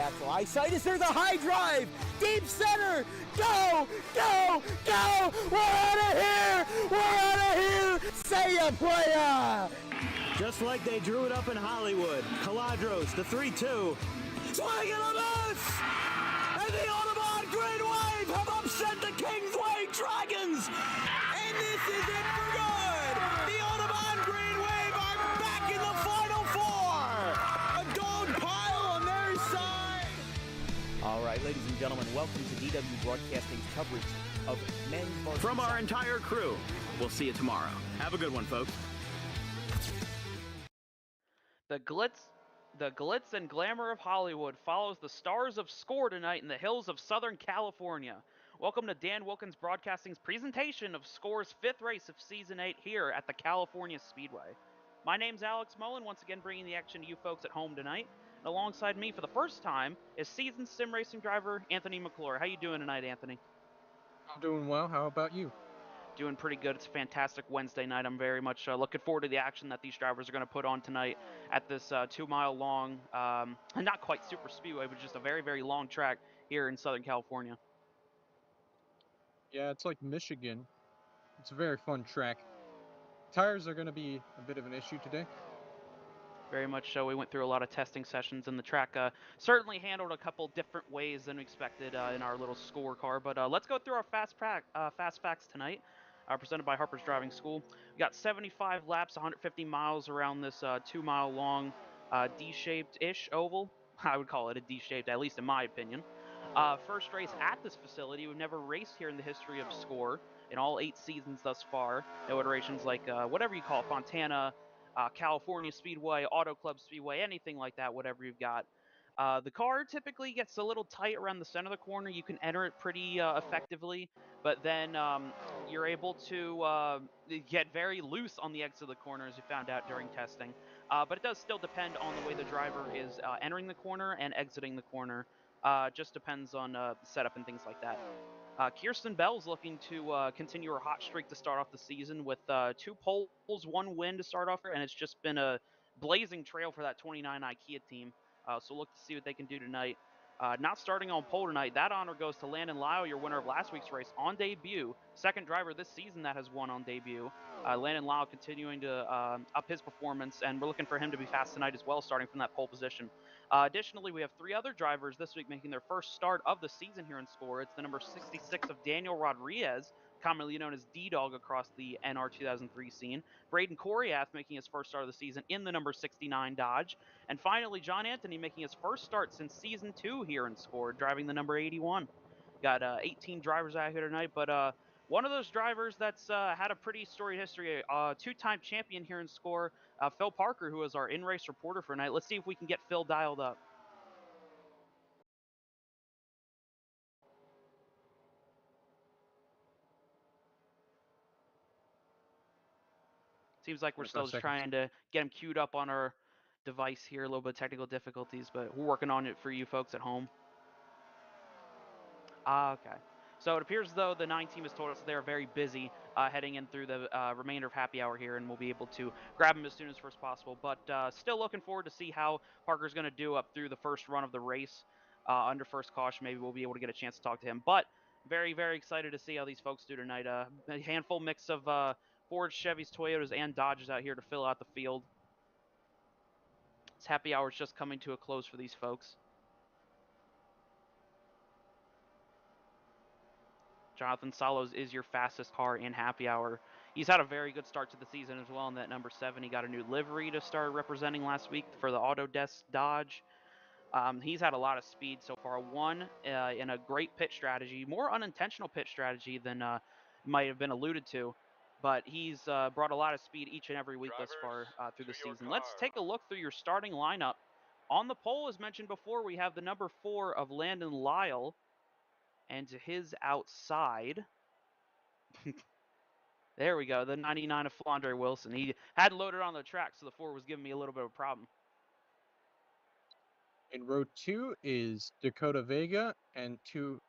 natural eyesight. Is there the high drive? Deep center. Go, go, go. We're out of here. We're out of here. Say ya, playa. Just like they drew it up in Hollywood. Caladros, the 3-2. Swing and a miss! And the Audubon Green Wave have upset the Kingsway Dragons! And this is it for good! The Audubon Green Wave are back in the Final Four! A gold pile on their side! All right, ladies and gentlemen, welcome to DW Broadcasting's coverage of men's varsity. From our entire crew, we'll see you tomorrow. Have a good one, folks. The glitz and glamour of Hollywood follows the stars of SCORE tonight in the hills of Southern California. Welcome to Dan Wilkins Broadcasting's presentation of SCORE's 5th race of Season 8 here at the California Speedway. My name's Alex Mullen, once again bringing the action to you folks at home tonight. And alongside me for the first time is seasoned sim racing driver Anthony McClure. How you doing tonight, Anthony? I'm doing well. How about you? Doing pretty good. It's a fantastic Wednesday night. I'm very much looking forward to the action that these drivers are going to put on tonight at this 2-mile long, not quite super speedway, but just a very, very long track here in Southern California. Yeah, it's like Michigan. It's a very fun track. Tires are going to be a bit of an issue today. Very much so. We went through a lot of testing sessions, and the track certainly handled a couple different ways than we expected in our little scorecard. But let's go through our fast facts tonight. Presented by Harper's Driving School. We got 75 laps, 150 miles around this 2-mile long D-shaped-ish oval. I would call it a D-shaped, at least in my opinion. First race at this facility. We've never raced here in the history of SCORE in all 8 seasons thus far. No iterations like whatever you call it, Fontana, California Speedway, Auto Club Speedway, anything like that, whatever you've got. The car typically gets a little tight around the center of the corner. You can enter it pretty effectively, but then you're able to get very loose on the exit of the corner, as you found out during testing. But it does still depend on the way the driver is entering the corner and exiting the corner. Just depends on the setup and things like that. Kirsten Bell's looking to continue her hot streak to start off the season with 2 poles, 1 win to start off, and it's just been a blazing trail for that 29 IKEA team. So look to see what they can do tonight. Not starting on pole tonight. That honor goes to Landon Lyle, your winner of last week's race on debut. Second driver this season that has won on debut. Landon Lyle continuing to up his performance, and we're looking for him to be fast tonight as well, starting from that pole position. Additionally, we have 3 other drivers this week making their first start of the season here in SCORE. It's the number 66 of Daniel Rodriguez, commonly known as D-Dog across the NR 2003 scene. Braden Coriath making his first start of the season in the number 69 Dodge. And finally, John Anthony making his first start since Season 2 here in SCORE, driving the number 81. Got 18 drivers out here tonight, but one of those drivers that's had a pretty storied history, 2-time champion here in SCORE, Phil Parker, who is our in-race reporter for tonight. Let's see if we can get Phil dialed up. Seems like we're still just trying to get him queued up on our device here. A little bit of technical difficulties, but we're working on it for you folks at home. Okay. So it appears as though the 9 team has told us they're very busy heading in through the remainder of happy hour here, and we'll be able to grab them as soon as first possible. But still looking forward to see how Parker's going to do up through the first run of the race. Under first caution, maybe we'll be able to get a chance to talk to him. But very, very excited to see how these folks do tonight. A handful mix of Fords, Chevys, Toyotas, and Dodges out here to fill out the field. This happy hour is just coming to a close for these folks. Jonathan Salos is your fastest car in happy hour. He's had a very good start to the season as well in that number 7. He got a new livery to start representing last week for the Autodesk Dodge. He's had a lot of speed so far. One in a great pit strategy, more unintentional pit strategy than might have been alluded to. But he's brought a lot of speed each and every week thus far through the season. Let's take a look through your starting lineup. On the pole, as mentioned before, we have the number 4 of Landon Lyle. And to his outside, there we go, the 99 of Flandre Wilson. He hadn't loaded on the track, so the 4 was giving me a little bit of a problem. In row 2 is Dakota Vega, and to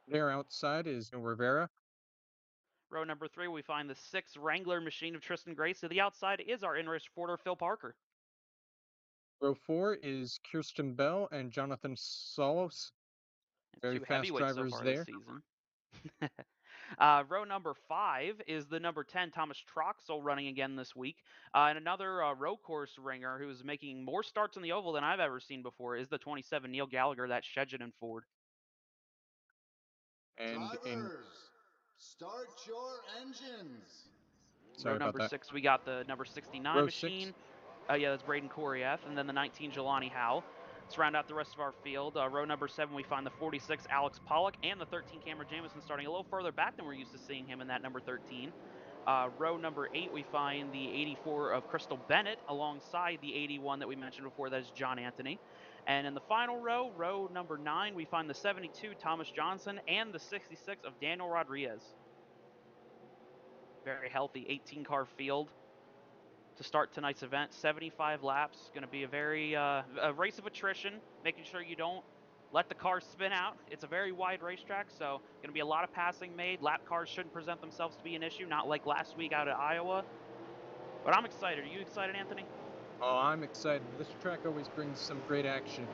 their outside is Rivera. Row number 3, we find the 6 Wrangler machine of Tristan Grace. To the outside is our in-race reporter, Phil Parker. Row 4 is Kirsten Bell and Jonathan Solos. Very Two fast heavyweights so drivers far there. this season. Row number 5 is the number 10 Thomas Troxel running again this week. And another row course ringer who's making more starts in the oval than I've ever seen before is the 27 Neil Gallagher, that Shedgen Ford. And in Drivers, start your engines. Row sorry about number that. 6, we got the number 69 Row machine. 6. Yeah, that's Braden Korieff, and then the 19 Jelani Howe. Let's round out the rest of our field. Row number 7, we find the 46 Alex Pollock and the 13 Cameron Jamison starting a little further back than we're used to seeing him in that number 13. Row number 8, we find the 84 of Crystal Bennett alongside the 81 that we mentioned before, that is John Anthony. And in the final row, row number 9, we find the 72 Thomas Johnson and the 66 of Daniel Rodriguez. Very healthy 18-car field to start tonight's event. 75 laps. Going to be a very a race of attrition, making sure you don't let the cars spin out. It's a very wide racetrack, so going to be a lot of passing made. Lap cars shouldn't present themselves to be an issue, not like last week out at Iowa. But I'm excited. Are you excited, Anthony? Oh, I'm excited. This track always brings some great action.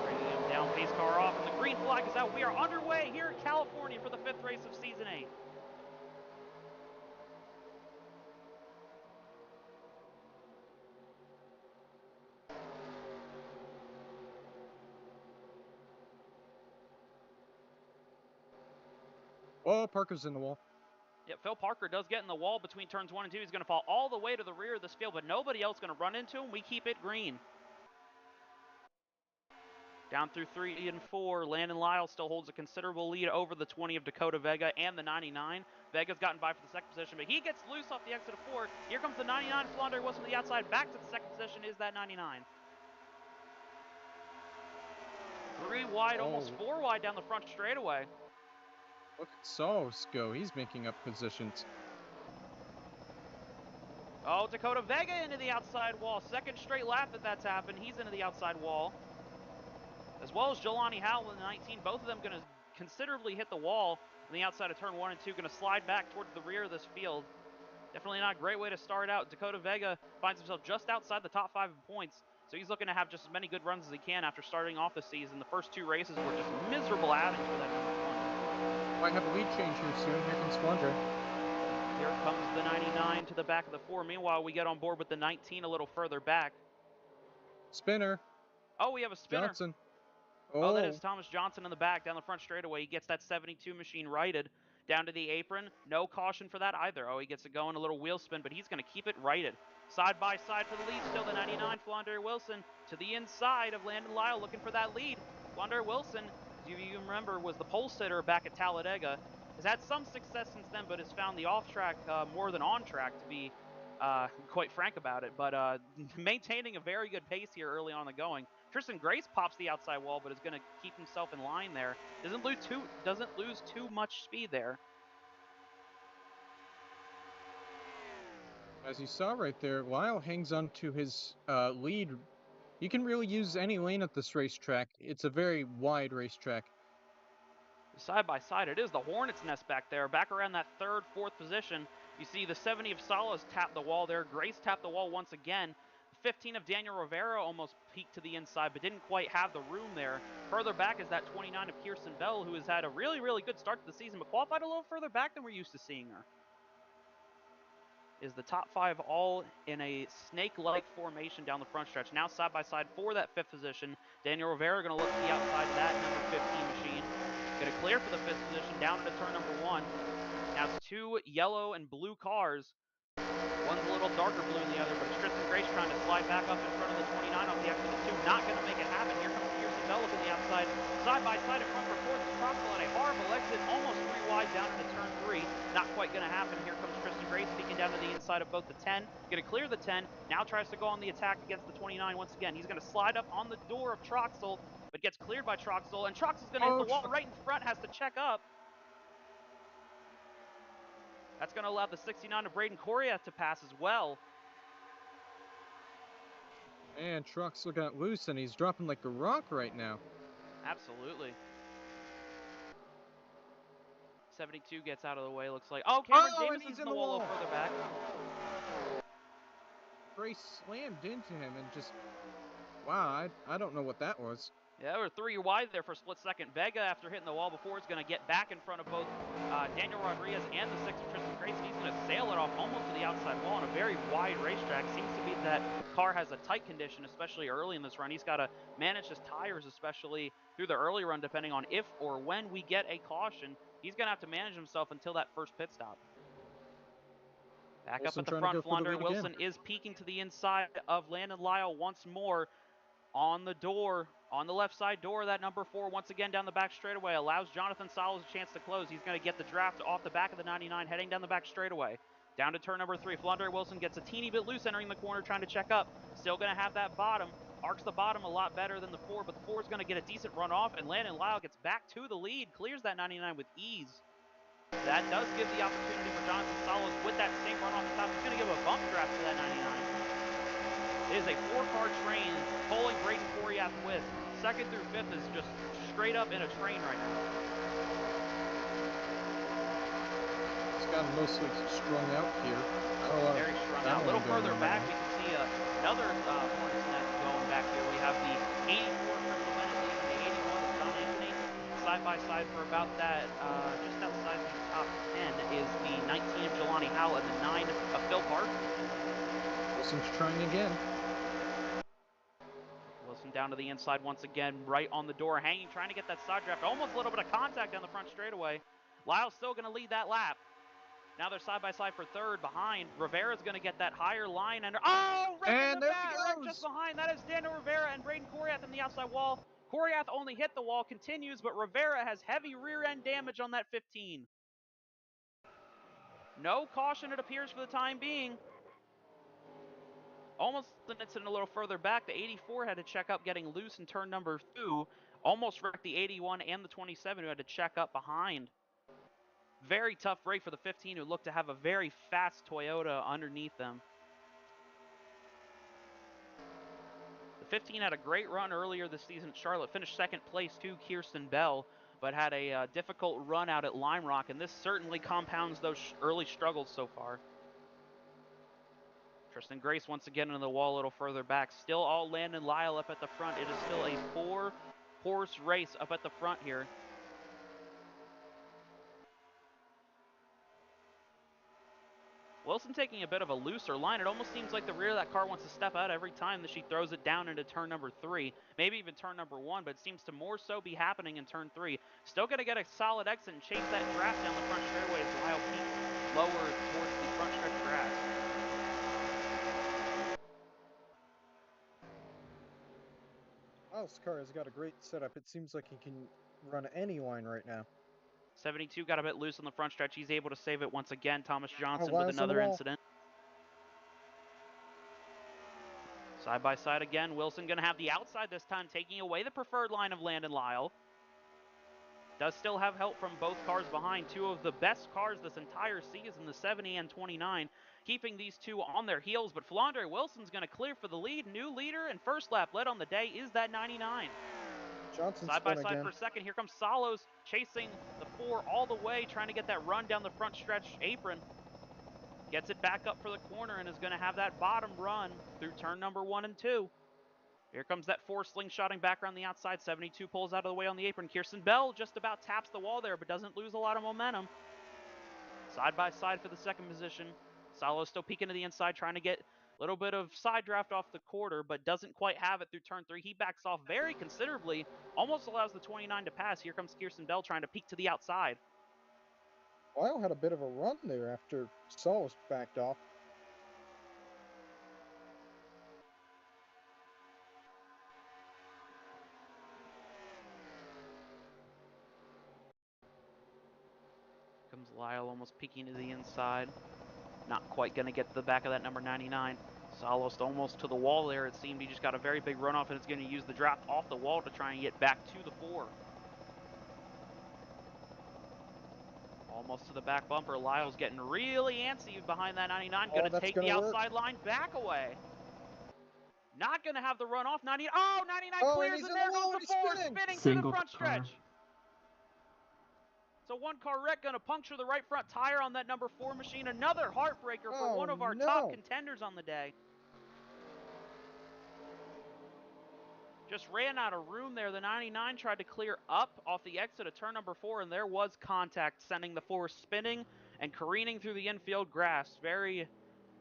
Bringing him down, pace car off, and the green flag is out. We are underway here in California for the 5th race of Season 8. Oh, Parker's in the wall. Yeah, Phil Parker does get in the wall between turns 1 and 2. He's going to fall all the way to the rear of this field, but nobody else going to run into him. We keep it green. Down through 3 and 4, Landon Lyle still holds a considerable lead over the 20 of Dakota Vega and the 99. Vega's gotten by for the second position, but he gets loose off the exit of 4. Here comes the 99. Flandre Wilson to the outside. Back to the second position is that 99. 3 wide, almost 4 wide down the front straightaway. Look at Solos go. He's making up positions. Oh, Dakota Vega into the outside wall. Second straight lap that's happened. He's into the outside wall. As well as Jelani Howell in the 19. Both of them going to considerably hit the wall on the outside of turn 1 and 2. Going to slide back towards the rear of this field. Definitely not a great way to start out. Dakota Vega finds himself just outside the top 5 in points. So he's looking to have just as many good runs as he can after starting off the season. The first 2 races were just miserable outings for that number 20. Might have a lead change here soon. Here comes Flandre. Here comes the 99 to the back of the 4. Meanwhile, we get on board with the 19 a little further back. Spinner. Oh, we have a spinner. Johnson. Oh, that is Thomas Johnson in the back down the front straightaway. He gets that 72 machine righted down to the apron. No caution for that either. Oh, he gets it going, a little wheel spin, but he's going to keep it righted. Side by side for the lead, still the 99, Flandre Wilson to the inside of Landon Lyle looking for that lead. Flandre Wilson, as you remember, was the pole sitter back at Talladega. Has had some success since then, but has found the off-track more than on-track, to be quite frank about it. But maintaining a very good pace here early on in the going. Tristan Grace pops the outside wall, but is going to keep himself in line there. Doesn't lose too much speed there. As you saw right there, Lyle hangs on to his lead. You can really use any lane at this racetrack. It's a very wide racetrack. Side by side, it is the Hornet's Nest back there. Back around that 3rd, 4th position. You see the 70 of Salas tap the wall there. Grace tapped the wall once again. 15 of Daniel Rivera almost peeked to the inside, but didn't quite have the room there. Further back is that 29 of Kirsten Bell, who has had a really, really good start to the season, but qualified a little further back than we're used to seeing her. Is the top 5 all in a snake-like formation down the front stretch. Now side by side for that 5th position. Daniel Rivera going to look to the outside of that number 15 machine. Going to clear for the 5th position down into turn number 1. Now it's 2 yellow and blue cars. One's a little darker blue than the other, but it's Tristan Grace trying to slide back up in front of the 29 off the exit of 2. Not going to make it happen. Here comes Kirsten Bell looking the outside. Side by side in front for 4th. Troxel at a horrible exit, almost 3 wide down into turn 3. Not quite going to happen. Here comes Tristan Grace peeking down to the inside of both the 10. Going to clear the 10. Now tries to go on the attack against the 29 once again. He's going to slide up on the door of Troxel, but gets cleared by Troxel. And Troxel's going to hit the wall right in front, has to check up. That's going to allow the 69 of Braden Korieff to pass as well. And Troxel got loose, and he's dropping like a rock right now. Absolutely. 72 gets out of the way, looks like. Oh, Cameron Jameson's in the wall a little further back. spray slammed into him and just, wow, I don't know what that was. Yeah, we're 3 wide there for a split second. Vega, after hitting the wall before, is going to get back in front of both Daniel Rodriguez and the 6 of Tristan Grayson. He's going to sail it off almost to the outside wall on a very wide racetrack. Seems to be that car has a tight condition, especially early in this run. He's got to manage his tires, especially through the early run, depending on if or when we get a caution. He's going to have to manage himself until that first pit stop. Back Wilson up at the trying to front, go for the Flandre lead again. Wilson is peeking to the inside of Landon Lyle once more. On the door, on the left side door, that number 4 once again down the back straightaway allows Jonathan Salas a chance to close. He's going to get the draft off the back of the 99, heading down the back straightaway. Down to turn number 3, Flandre Wilson gets a teeny bit loose entering the corner, trying to check up. Still going to have that bottom. Arcs the bottom a lot better than the 4, but the 4 is going to get a decent run off, and Landon Lyle gets back to the lead, clears that 99 with ease. That does give the opportunity for Jonathan Salas with that same run off the top. He's going to give a bump draft to that 99. It is a 4-car train pulling Braden Coriath with. 2nd through 5th is just straight up in a train right now. It's gotten mostly strung out here. Very strung out. A little further back, we can see another Hornets net going back here. We have the 84 Crystal Bennett leading the 81 of Don Anthony. Side by side for about that, just outside the top 10 is the 19 of Jelani Howell and the 9 of Phil Park. Wilson's trying again. Wilson down to the inside once again, right on the door, hanging, trying to get that side draft. Almost a little bit of contact down the front straightaway. Lyle's still going to lead that lap. Now they're side by side for 3rd behind. Rivera's going to get that higher line. And oh, right in the back, right just behind. That is Daniel Rivera and Braden Coriath on the outside wall. Coriath only hit the wall, continues, but Rivera has heavy rear end damage on that 15. No caution, it appears, for the time being. Almost an incident a little further back. The 84 had to check up getting loose in turn number 2. Almost wrecked the 81 and the 27 who had to check up behind. Very tough break for the 15 who looked to have a very fast Toyota underneath them. The 15 had a great run earlier this season at Charlotte. Finished 2nd place to Kirsten Bell, but had a difficult run out at Lime Rock, and this certainly compounds those early struggles so far. Tristan Grace once again into the wall a little further back. Still all Landon Lyle up at the front. It is still a 4-horse race up at the front here. Wilson taking a bit of a looser line. It almost seems like the rear of that car wants to step out every time that she throws it down into turn number 3. Maybe even turn number 1, but it seems to more so be happening in turn 3. Still going to get a solid exit and chase that draft down the front straightaway as Lyle peaks lower towards the front stretch grass. Lyle's car has got a great setup. It seems like he can run any line right now. 72 got a bit loose on the front stretch. He's able to save it once again. Thomas Johnson with another incident. Side by side again. Wilson going to have the outside this time, taking away the preferred line of Landon Lyle. Does still have help from both cars behind. 2 of the best cars this entire season, the 70 and 29, keeping these 2 on their heels. But Flandre Wilson's going to clear for the lead. New leader and first lap led on the day is that 99. Johnson side by side for a second. Here comes Salos chasing the 4 all the way, trying to get that run down the front stretch apron. Gets it back up for the corner and is going to have that bottom run through turn number 1 and 2. Here comes that 4 slingshotting back around the outside. 72 pulls out of the way on the apron. Kirsten Bell just about taps the wall there, but doesn't lose a lot of momentum. Side by side for the 2nd position. Salos still peeking to the inside, trying to get a little bit of side draft off the quarter, but doesn't quite have it through turn 3. He backs off very considerably, almost allows the 29 to pass. Here comes Kirsten Bell trying to peek to the outside. Lyle had a bit of a run there after Salas backed off. Comes Lyle almost peeking to the inside. Not quite going to get to the back of that number 99. Salos almost to the wall there. It seemed he just got a very big runoff and it's going to use the draft off the wall to try and get back to the 4. Almost to the back bumper. Lyle's getting really antsy behind that 99. Going to take the outside line back away. Not going to have the run off. 99 clears and there goes the 4 spinning to the front stretch. So 1-car wreck going to puncture the right front tire on that number 4 machine. Another heartbreaker for one of our top contenders on the day. Just ran out of room there. The 99 tried to clear up off the exit of turn number 4, and there was contact, sending the 4 spinning and careening through the infield grass. Very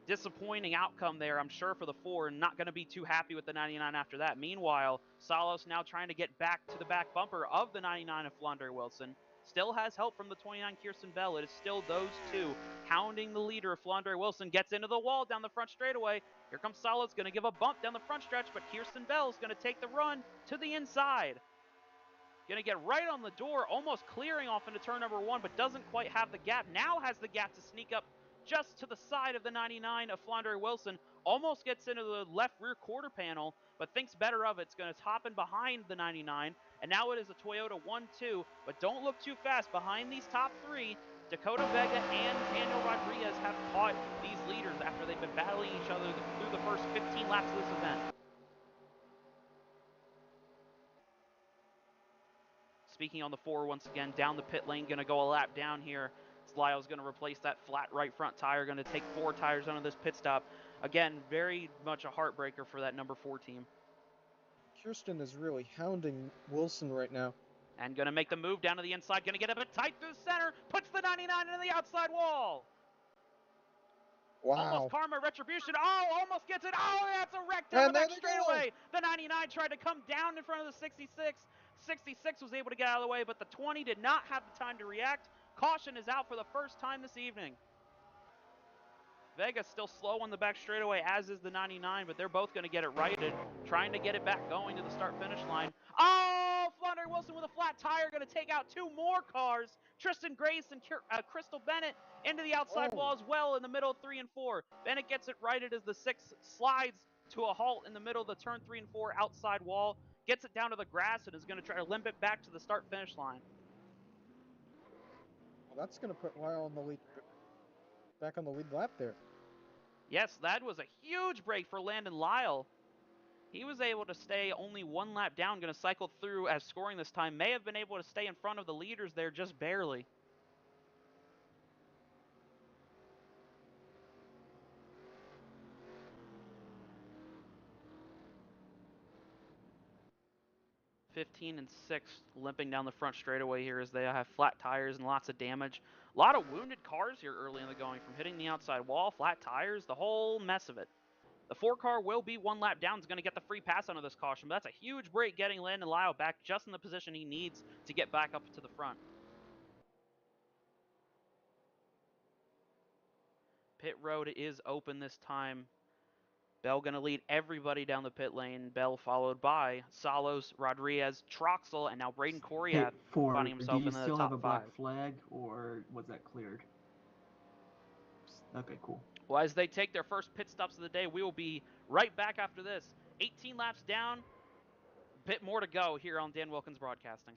disappointing outcome there, I'm sure, for the 4, and not going to be too happy with the 99 after that. Meanwhile, Salos now trying to get back to the back bumper of the 99 of Flandre Wilson. Still has help from the 29 Kirsten Bell. It is still those two hounding the leader. Flandre Wilson gets into the wall down the front straightaway. Here comes Salos, going to give a bump down the front stretch, but Kirsten Bell's going to take the run to the inside. Going to get right on the door, almost clearing off into turn number 1, but doesn't quite have the gap. Now has the gap to sneak up just to the side of the 99 of Flandre Wilson. Almost gets into the left rear quarter panel, but thinks better of it. It's going to top in behind the 99. And now it is a Toyota 1-2, but don't look too fast. Behind these top 3, Dakota Vega and Daniel Rodriguez have caught these leaders after they've been battling each other through the first 15 laps of this event. Speaking on the 4 once again, down the pit lane, going to go a lap down here. Lyle's going to replace that flat right front tire, going to take 4 tires under this pit stop. Again, very much a heartbreaker for that number 4 team. Kirsten is really hounding Wilson right now. And going to make the move down to the inside, going to get a bit tight through the center, puts the 99 into the outside wall. Wow. Almost karma retribution. Oh, almost gets it. Oh, that's a wreck down the back straightaway. The 99 tried to come down in front of the 66. 66 was able to get out of the way, but the 20 did not have the time to react. Caution is out for the first time this evening. Vega's still slow on the back straightaway, as is the 99, but they're both going to get it righted, trying to get it back going to the start-finish line. Oh, Flandre Wilson with a flat tire, going to take out 2 more cars. Tristan Grace and Crystal Bennett into the outside wall as well in the middle of 3 and 4. Bennett gets it righted as the 6 slides to a halt in the middle of the turn 3 and 4 outside wall, gets it down to the grass, and is going to try to limp it back to the start-finish line. Well, that's going to put Lyle on the lead, back on the lead lap there. Yes, that was a huge break for Landon Lyle. He was able to stay only 1 lap down, going to cycle through as scoring this time. May have been able to stay in front of the leaders there just barely. (15 and 6) limping down the front straightaway here as they have flat tires and lots of damage. A lot of wounded cars here early in the going, from hitting the outside wall, flat tires, the whole mess of it. The 4 car will be 1 lap down. Is going to get the free pass under this caution, but that's a huge break getting Landon Lyle back just in the position he needs to get back up to the front. Pit road is open this time. Bell going to lead everybody down the pit lane. Bell followed by Salos, Rodriguez, Troxel, and now Braden Koriath finding himself in the top 5. Do you still have a black flag, or was that cleared? Okay, cool. Well, as they take their first pit stops of the day, we will be right back after this. 18 laps down, a bit more to go here on Dan Wilkins Broadcasting.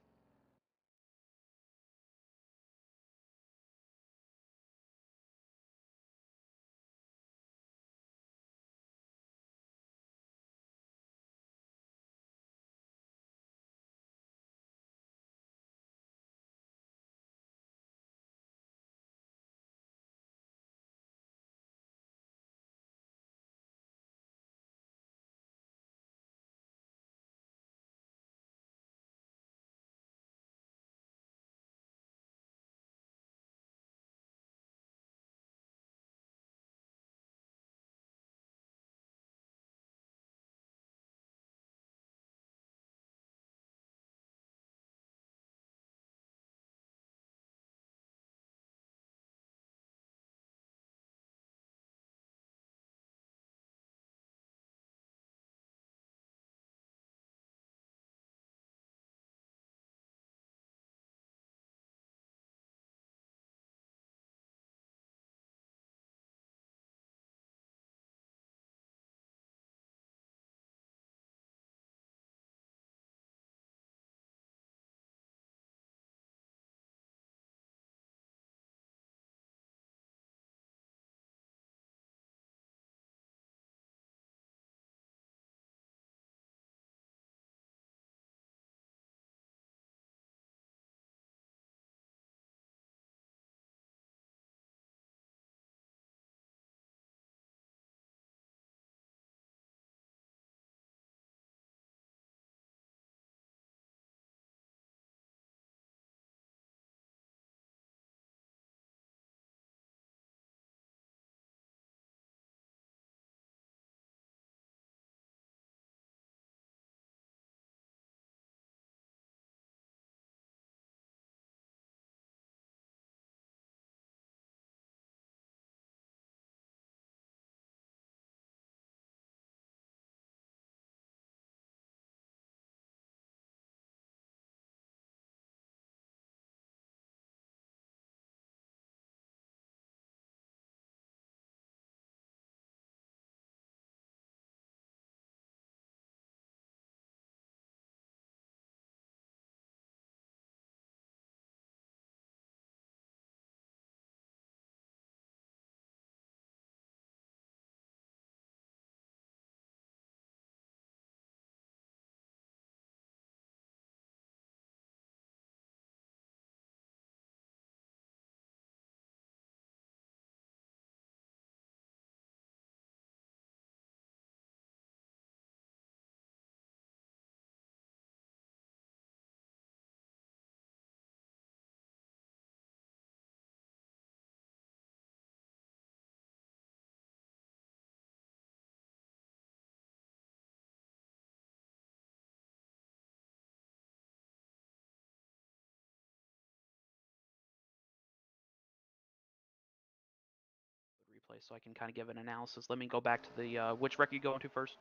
place so I can kind of give an analysis. Let me go back to the which wreck you going to first?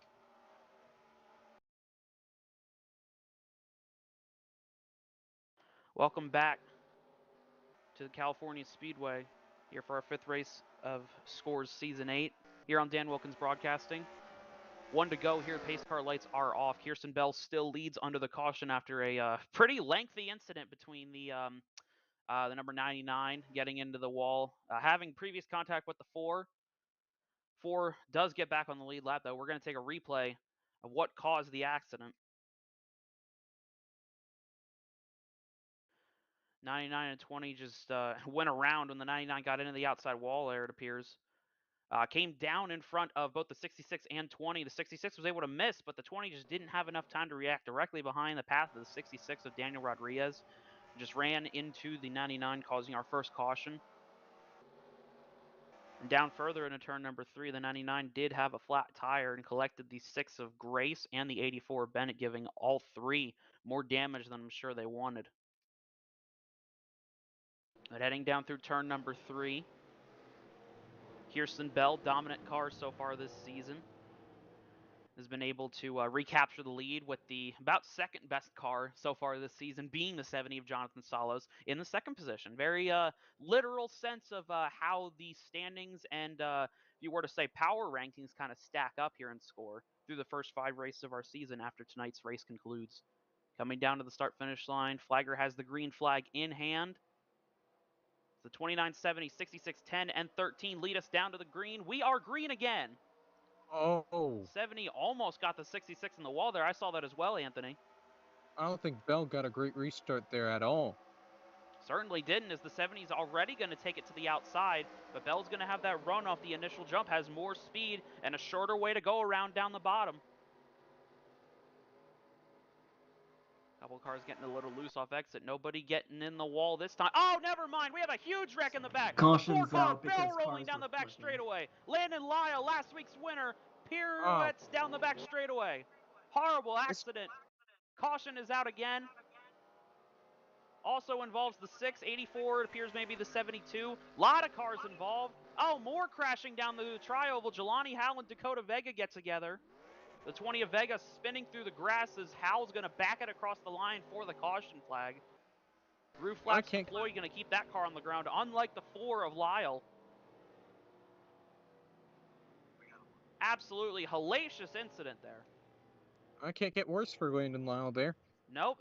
Welcome back to the California Speedway here for our 5th race of Scores Season 8 here on Dan Wilkins Broadcasting. 1 to go here. Pace car lights are off. Kirsten Bell still leads under the caution after a pretty lengthy incident between the number 99 getting into the wall, having previous contact with the 4. 4 does get back on the lead lap, though. We're going to take a replay of what caused the accident. 99 and 20 just went around when the 99 got into the outside wall there, it appears. Came down in front of both the 66 and 20. The 66 was able to miss, but the 20 just didn't have enough time to react directly behind the path of the 66 of Daniel Rodriguez. Just ran into the 99, causing our first caution. And down further into turn number 3, the 99 did have a flat tire and collected the 6 of Grace and the 84 of Bennett, giving all 3 more damage than I'm sure they wanted. But heading down through turn number 3, Kirsten Bell, dominant car so far this season, has been able to recapture the lead with the about second best car so far this season, being the 70 of Jonathan Salos in the 2nd position. Very literal sense of how the standings and, if you were to say, power rankings kind of stack up here in Score through the first 5 races of our season after tonight's race concludes. Coming down to the start-finish line, Flagger has the green flag in hand. The 2970, 6610, and 13 lead us down to the green. We are green again. Oh. 70 almost got the 66 in the wall there. I saw that as well, Anthony. I don't think Bell got a great restart there at all. Certainly didn't, as the 70's already going to take it to the outside, but Bell's going to have that run off the initial jump, has more speed and a shorter way to go around down the bottom. Couple cars getting a little loose off exit. Nobody getting in the wall this time. Oh, never mind. We have a huge wreck in the back. Caution's 4-car out because Bell rolling cars down were the back flipping. straightaway. Landon Lyle, last week's winner, pirouettes down the back straightaway. Horrible accident. Caution is out again. Also involves the 6, 84, it appears maybe the 72. Lot of cars involved. Oh, more crashing down the tri-oval. Jelani Howell and Dakota Vega get together. The 20 of Vega spinning through the grass as Howell's going to back it across the line for the caution flag. Roof flaps deployed, going to keep that car on the ground, unlike the 4 of Lyle. Absolutely hellacious incident there. I can't get worse for Landon Lyle there. Nope,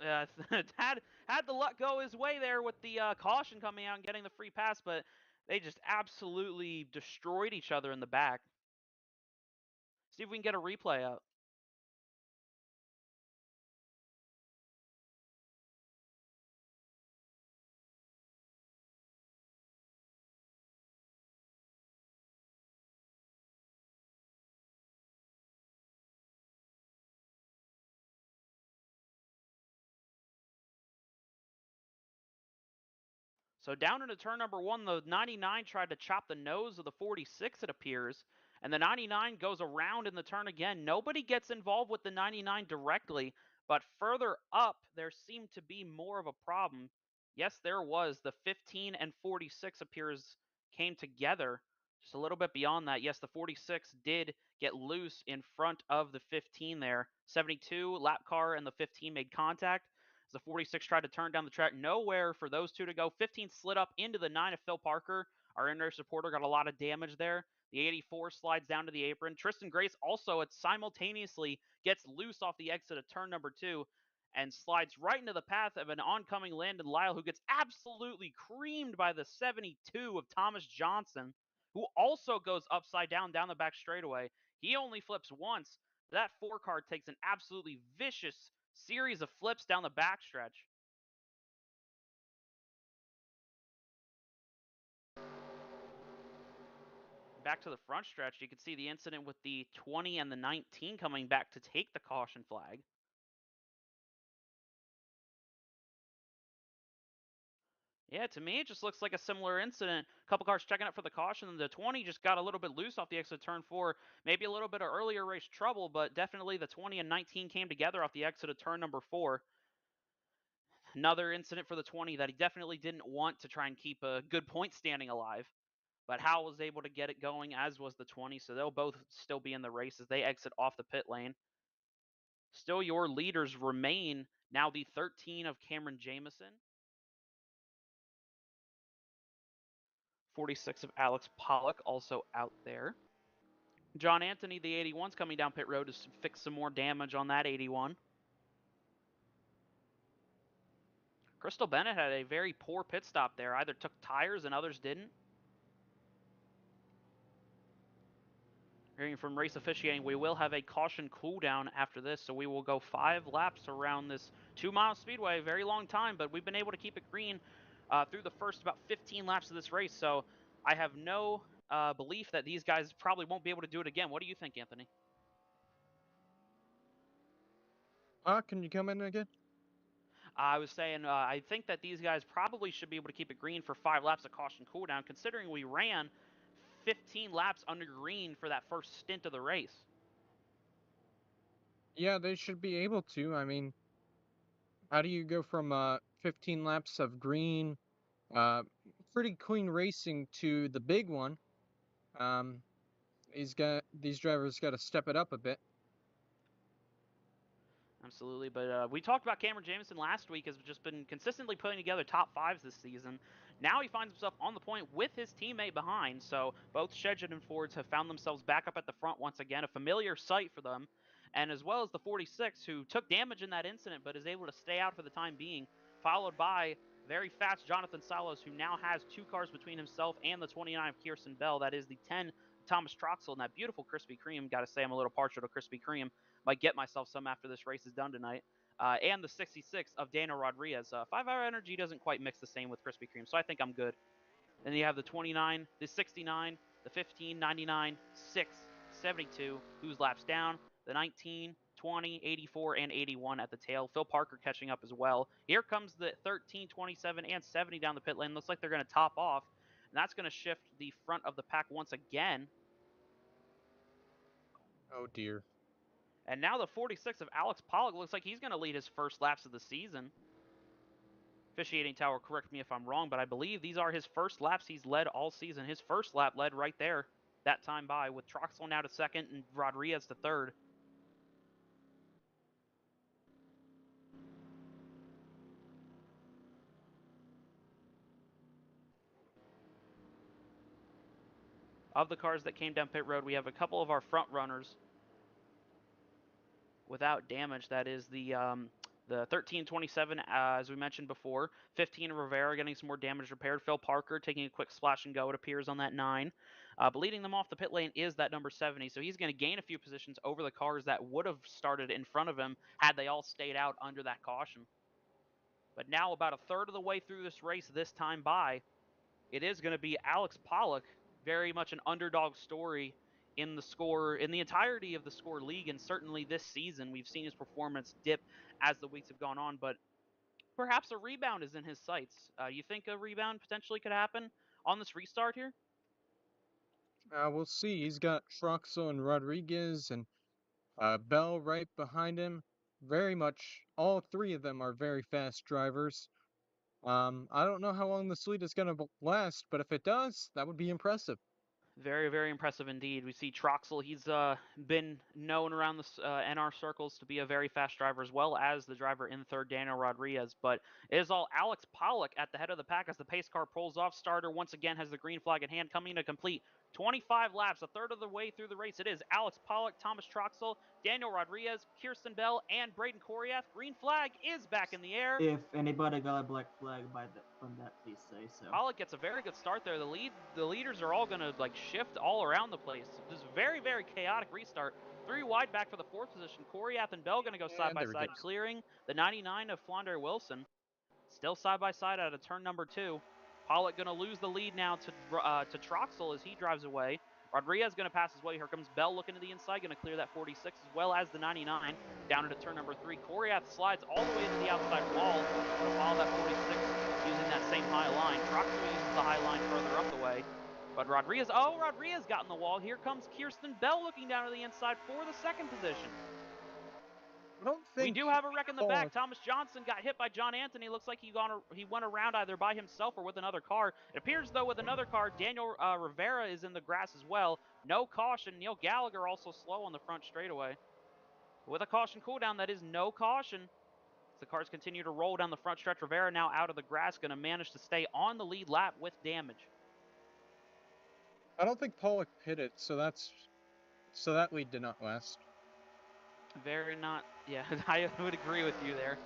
had to let go his way there with the caution coming out and getting the free pass, but they just absolutely destroyed each other in the back. See if we can get a replay up. So down into turn number 1, the 99 tried to chop the nose of the 46, it appears. And the 99 goes around in the turn again. Nobody gets involved with the 99 directly, but further up, there seemed to be more of a problem. Yes, there was. The 15 and 46 appears came together just a little bit beyond that. Yes, the 46 did get loose in front of the 15 there. 72, lap car, and the 15 made contact. The 46 tried to turn down the track. Nowhere for those two to go. 15 slid up into the 9 of Phil Parker. Our inner supporter got a lot of damage there. The 84 slides down to the apron. Tristan Grace also simultaneously gets loose off the exit of turn number 2 and slides right into the path of an oncoming Landon Lyle, who gets absolutely creamed by the 72 of Thomas Johnson, who also goes upside down the back straightaway. He only flips once. That 4 car takes an absolutely vicious series of flips down the backstretch. Back to the front stretch, you can see the incident with the 20 and the 19 coming back to take the caution flag. Yeah, to me, it just looks like a similar incident. A couple cars checking up for the caution, and the 20 just got a little bit loose off the exit of turn 4. Maybe a little bit of earlier race trouble, but definitely the 20 and 19 came together off the exit of turn number 4. Another incident for the 20 that he definitely didn't want to try and keep a good point standing alive. But Howell was able to get it going, as was the 20, so they'll both still be in the race as they exit off the pit lane. Still, your leaders remain now the 13 of Cameron Jamison, 46 of Alex Pollock, also out there. John Anthony, the 81's coming down pit road to fix some more damage on that 81. Crystal Bennett had a very poor pit stop there. Either took tires and others didn't. Hearing from race officiating, we will have a caution cooldown after this, so we will go 5 laps around this 2-mile speedway. Very long time, but we've been able to keep it green through the first about 15 laps of this race, so I have no belief that these guys probably won't be able to do it again. What do you think, Anthony? Can you come in again? I was saying I think that these guys probably should be able to keep it green for 5 laps of caution cooldown, considering we ran 15 laps under green for that first stint of the race. Yeah, they should be able to. I mean, how do you go from 15 laps of green, pretty clean racing to the big one? These drivers got to step it up a bit. Absolutely, but we talked about Cameron Jamison last week, has just been consistently putting together top 5s this season. Now he finds himself on the point with his teammate behind, so both Shedgen and Fords have found themselves back up at the front once again, a familiar sight for them, and as well as the 46, who took damage in that incident but is able to stay out for the time being, followed by very fast Jonathan Salos, who now has 2 cars between himself and the 29 of Kirsten Bell. That is the 10 Thomas Troxel, and that beautiful Krispy Kreme. Got to say, I'm a little partial to Krispy Kreme. Might get myself some after this race is done tonight. And the 66 of Daniel Rodriguez. 5-Hour Energy doesn't quite mix the same with Krispy Kreme, so I think I'm good. Then you have the 29, the 69, the 15, 99, 6, 72, who's laps down, the 19, 20, 84, and 81 at the tail. Phil Parker catching up as well. Here comes the 13, 27, and 70 down the pit lane. Looks like they're going to top off, and that's going to shift the front of the pack once again. Oh, dear. And now the 46 of Alex Pollock looks like he's going to lead his first laps of the season. Officiating tower, correct me if I'm wrong, but I believe these are his first laps he's led all season. His first lap led right there that time by, with Troxel now to second and Rodriguez to third. Of the cars that came down pit road, we have a couple of our front runners without damage. That is the 1327, as we mentioned before. 15 Rivera getting some more damage repaired. Phil Parker taking a quick splash and go, it appears, on that 9. But leading them off the pit lane is that number 70, so he's going to gain a few positions over the cars that would have started in front of him had they all stayed out under that caution. But now, about a third of the way through this race this time by, it is going to be Alex Pollock, very much an underdog story in the score, in the entirety of the score league, and certainly this season. We've seen his performance dip as the weeks have gone on, but perhaps a rebound is in his sights. You think a rebound potentially could happen on this restart here? We'll see. He's got Troxel and Rodriguez and Bell right behind him. Very much, all 3 of them are very fast drivers. I don't know how long this lead is going to last, but if it does, that would be impressive. Very, very impressive indeed. We see Troxel, he's been known around the NR circles to be a very fast driver, as well as the driver in third, Daniel Rodriguez. But it is all Alex Pollock at the head of the pack as the pace car pulls off. Starter once again has the green flag in hand, coming to complete 25 laps, a third of the way through the race. It is Alex Pollock, Thomas Troxel, Daniel Rodriguez, Kirsten Bell, and Braden Koriath. Green flag is back in the air. If anybody got a black flag from that, please say so. Pollock gets a very good start there. The leaders are all going to shift all around the place. This is very, very chaotic restart. 3 wide back for the 4th position. Koriath and Bell going to go side by side, clearing the 99 of Flander Wilson. Still side by side out of turn number 2. Pollock going to lose the lead now to Troxel as he drives away. Rodriguez going to pass his way. Here comes Bell looking to the inside, going to clear that 46 as well as the 99. Down into turn number 3. Koriath slides all the way to the outside wall to follow that 46 using that same high line. Troxel uses the high line further up the way. But Rodriguez got in the wall. Here comes Kirsten Bell looking down to the inside for the 2nd position. I don't We think do have a wreck in the back. Pollock. Thomas Johnson got hit by John Anthony. Looks like he went around either by himself or with another car. It appears, though, with another car, Daniel Rivera is in the grass as well. No caution. Neil Gallagher also slow on the front straightaway. With a caution cooldown, that is no caution. As the cars continue to roll down the front stretch, Rivera now out of the grass, going to manage to stay on the lead lap with damage. I don't think Pollock pitted, so that lead did not last. Very not. Yeah, I would agree with you there.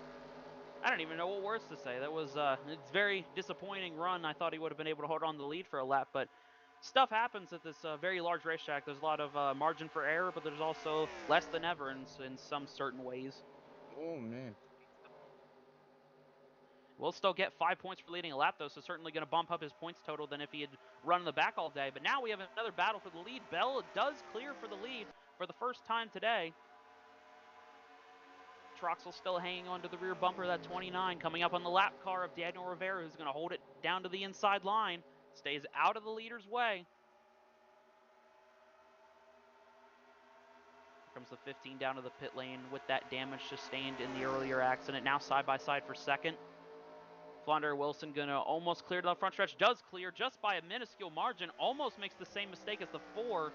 I don't even know what words to say. That was it's very disappointing run. I thought he would have been able to hold on to the lead for a lap, but stuff happens at this very large racetrack. There's a lot of margin for error, but there's also less than ever in some certain ways. Oh man. We'll still get 5 points for leading a lap, though, so certainly going to bump up his points total than if he had run in the back all day. But now we have another battle for the lead. Bell does clear for the lead for the first time today. Troxel still hanging onto the rear bumper of that 29, coming up on the lap car of Daniel Rivera, who's going to hold it down to the inside line. Stays out of the leader's way. Here comes the 15 down to the pit lane with that damage sustained in the earlier accident. Now side by side for second. Flonder Wilson going to almost clear to the front stretch. Does clear just by a minuscule margin. Almost makes the same mistake as the 4,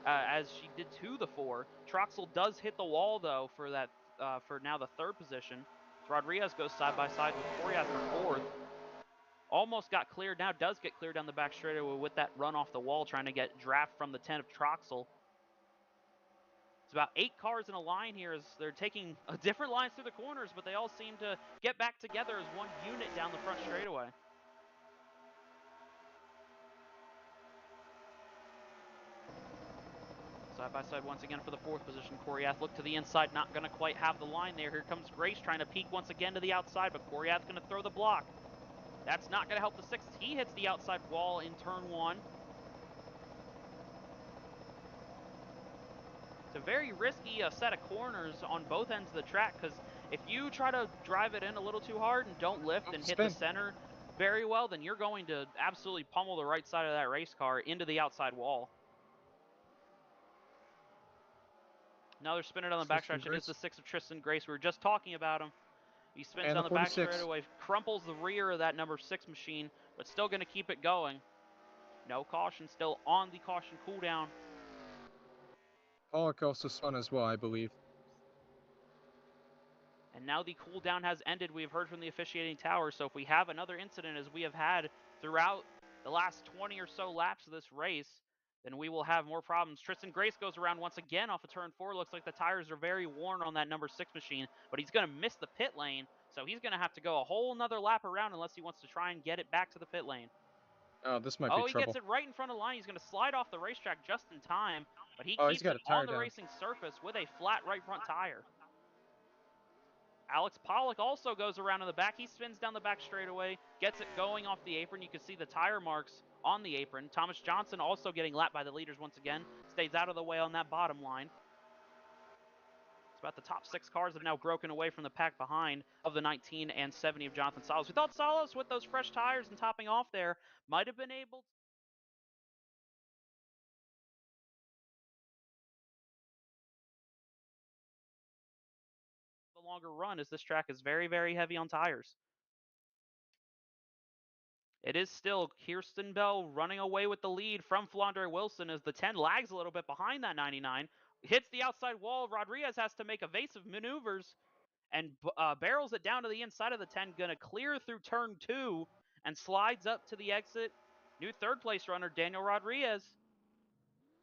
as she did to the 4. Troxel does hit the wall, though, for that for now the third position. Rodriguez goes side by side with Koriath for fourth. Almost got cleared. Now does get cleared down the back straightaway with that run off the wall, trying to get draft from the 10 of Troxel. It's about 8 cars in a line here as they're taking different lines through the corners, but they all seem to get back together as one unit down the front straightaway. Side by side once again for the fourth position. Koriath look to the inside, not going to quite have the line there. Here comes Grace trying to peek once again to the outside, but Koriath going to throw the block. That's not going to help the sixth. He hits the outside wall in turn 1. It's a very risky set of corners on both ends of the track, because if you try to drive it in a little too hard and don't lift and hit the center very well, then you're going to absolutely pummel the right side of that race car into the outside wall. Another spinner on the backstretch. It is the 6 of Tristan Grace. We were just talking about him. He spins down the back straightaway, crumples the rear of that number 6 machine, but still going to keep it going. No caution, still on the caution cooldown. Pollock also spun as well, I believe. And now the cooldown has ended. We have heard from the officiating tower, so if we have another incident as we have had throughout the last 20 or so laps of this race, then we will have more problems. Tristan Grace goes around once again off of turn 4. Looks like the tires are very worn on that number 6 machine, but he's going to miss the pit lane, so he's going to have to go a whole nother lap around unless he wants to try and get it back to the pit lane. Oh, this might be trouble. He gets it right in front of the line. He's going to slide off the racetrack just in time, but he keeps got it on the racing surface with a flat right front tire. Alex Pollock also goes around in the back. He spins down the back straightaway, gets it going off the apron. You can see the tire marks on the apron. Thomas Johnson also getting lapped by the leaders once again. Stays out of the way on that bottom line. It's about the top 6 cars have now broken away from the pack behind of the 19 and 70 of Jonathan Salas. We thought Salas, with those fresh tires and topping off there, might have been able the longer run, as this track is very, very heavy on tires. It is still Kirsten Bell running away with the lead from Flonder Wilson as the 10 lags a little bit behind that 99. Hits the outside wall. Rodriguez has to make evasive maneuvers and barrels it down to the inside of the 10. Going to clear through turn 2 and slides up to the exit. New third place runner, Daniel Rodriguez,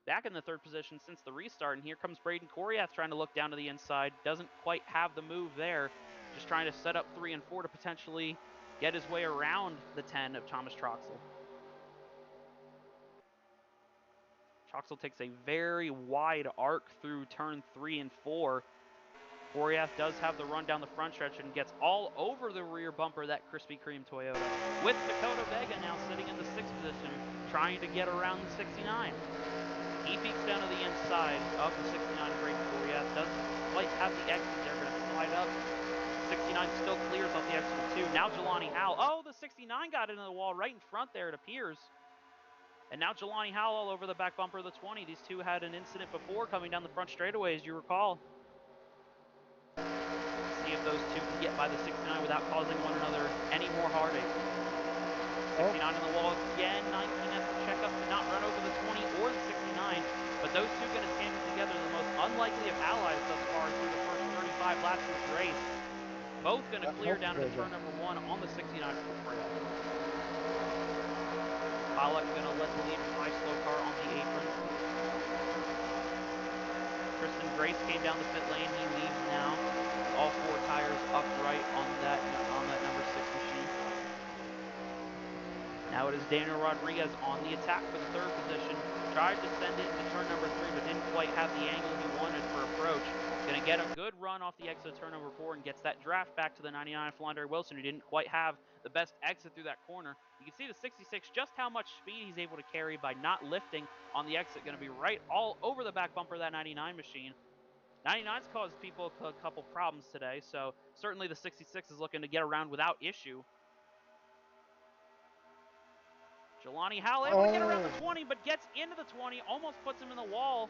back in the third position since the restart. And here comes Braden Koriath trying to look down to the inside. Doesn't quite have the move there. Just trying to set up 3 and 4 to potentially get his way around the 10 of Thomas Troxel. Troxel takes a very wide arc through turn 3 and 4. Koriath does have the run down the front stretch and gets all over the rear bumper of that Krispy Kreme Toyota. With Dakota Vega now sitting in the 6th position, trying to get around the 69. He peeks down to the inside of the 69. Braden Koriath doesn't quite have the exit there, going to slide up. 69 still clears off the exit of 2. Now Jelani Howell. Oh, the 69 got into the wall right in front there, it appears. And now Jelani Howell all over the back bumper of the 20. These two had an incident before coming down the front straightaway, as you recall. See if those two can get by the 69 without causing one another any more heartache. 69 in the wall again. 19 has to check up to not run over the 20 or the 69. But those two going to tandem together, the most unlikely of allies thus far through the first 35 laps of this race. Both going to clear down into turn number 1 on the 69 for you. Pollock going to let the lead from high slow car on the apron. Kristen Grace came down the pit lane. He leaves now. All 4 tires upright on that number 6 machine. Now it is Daniel Rodriguez on the attack for the 3rd position. Tried to send it into turn number 3, but didn't quite have the angle he wanted for approach. Going to get a good run off the exit of turn number 4 and gets that draft back to the 99 Flandre Wilson, who didn't quite have the best exit through that corner. You can see the 66, just how much speed he's able to carry by not lifting on the exit. Going to be right all over the back bumper of that 99 machine. 99's caused people a couple problems today, so certainly the 66 is looking to get around without issue. Jelani Howell able to get around the 20, but gets into the 20, almost puts him in the wall.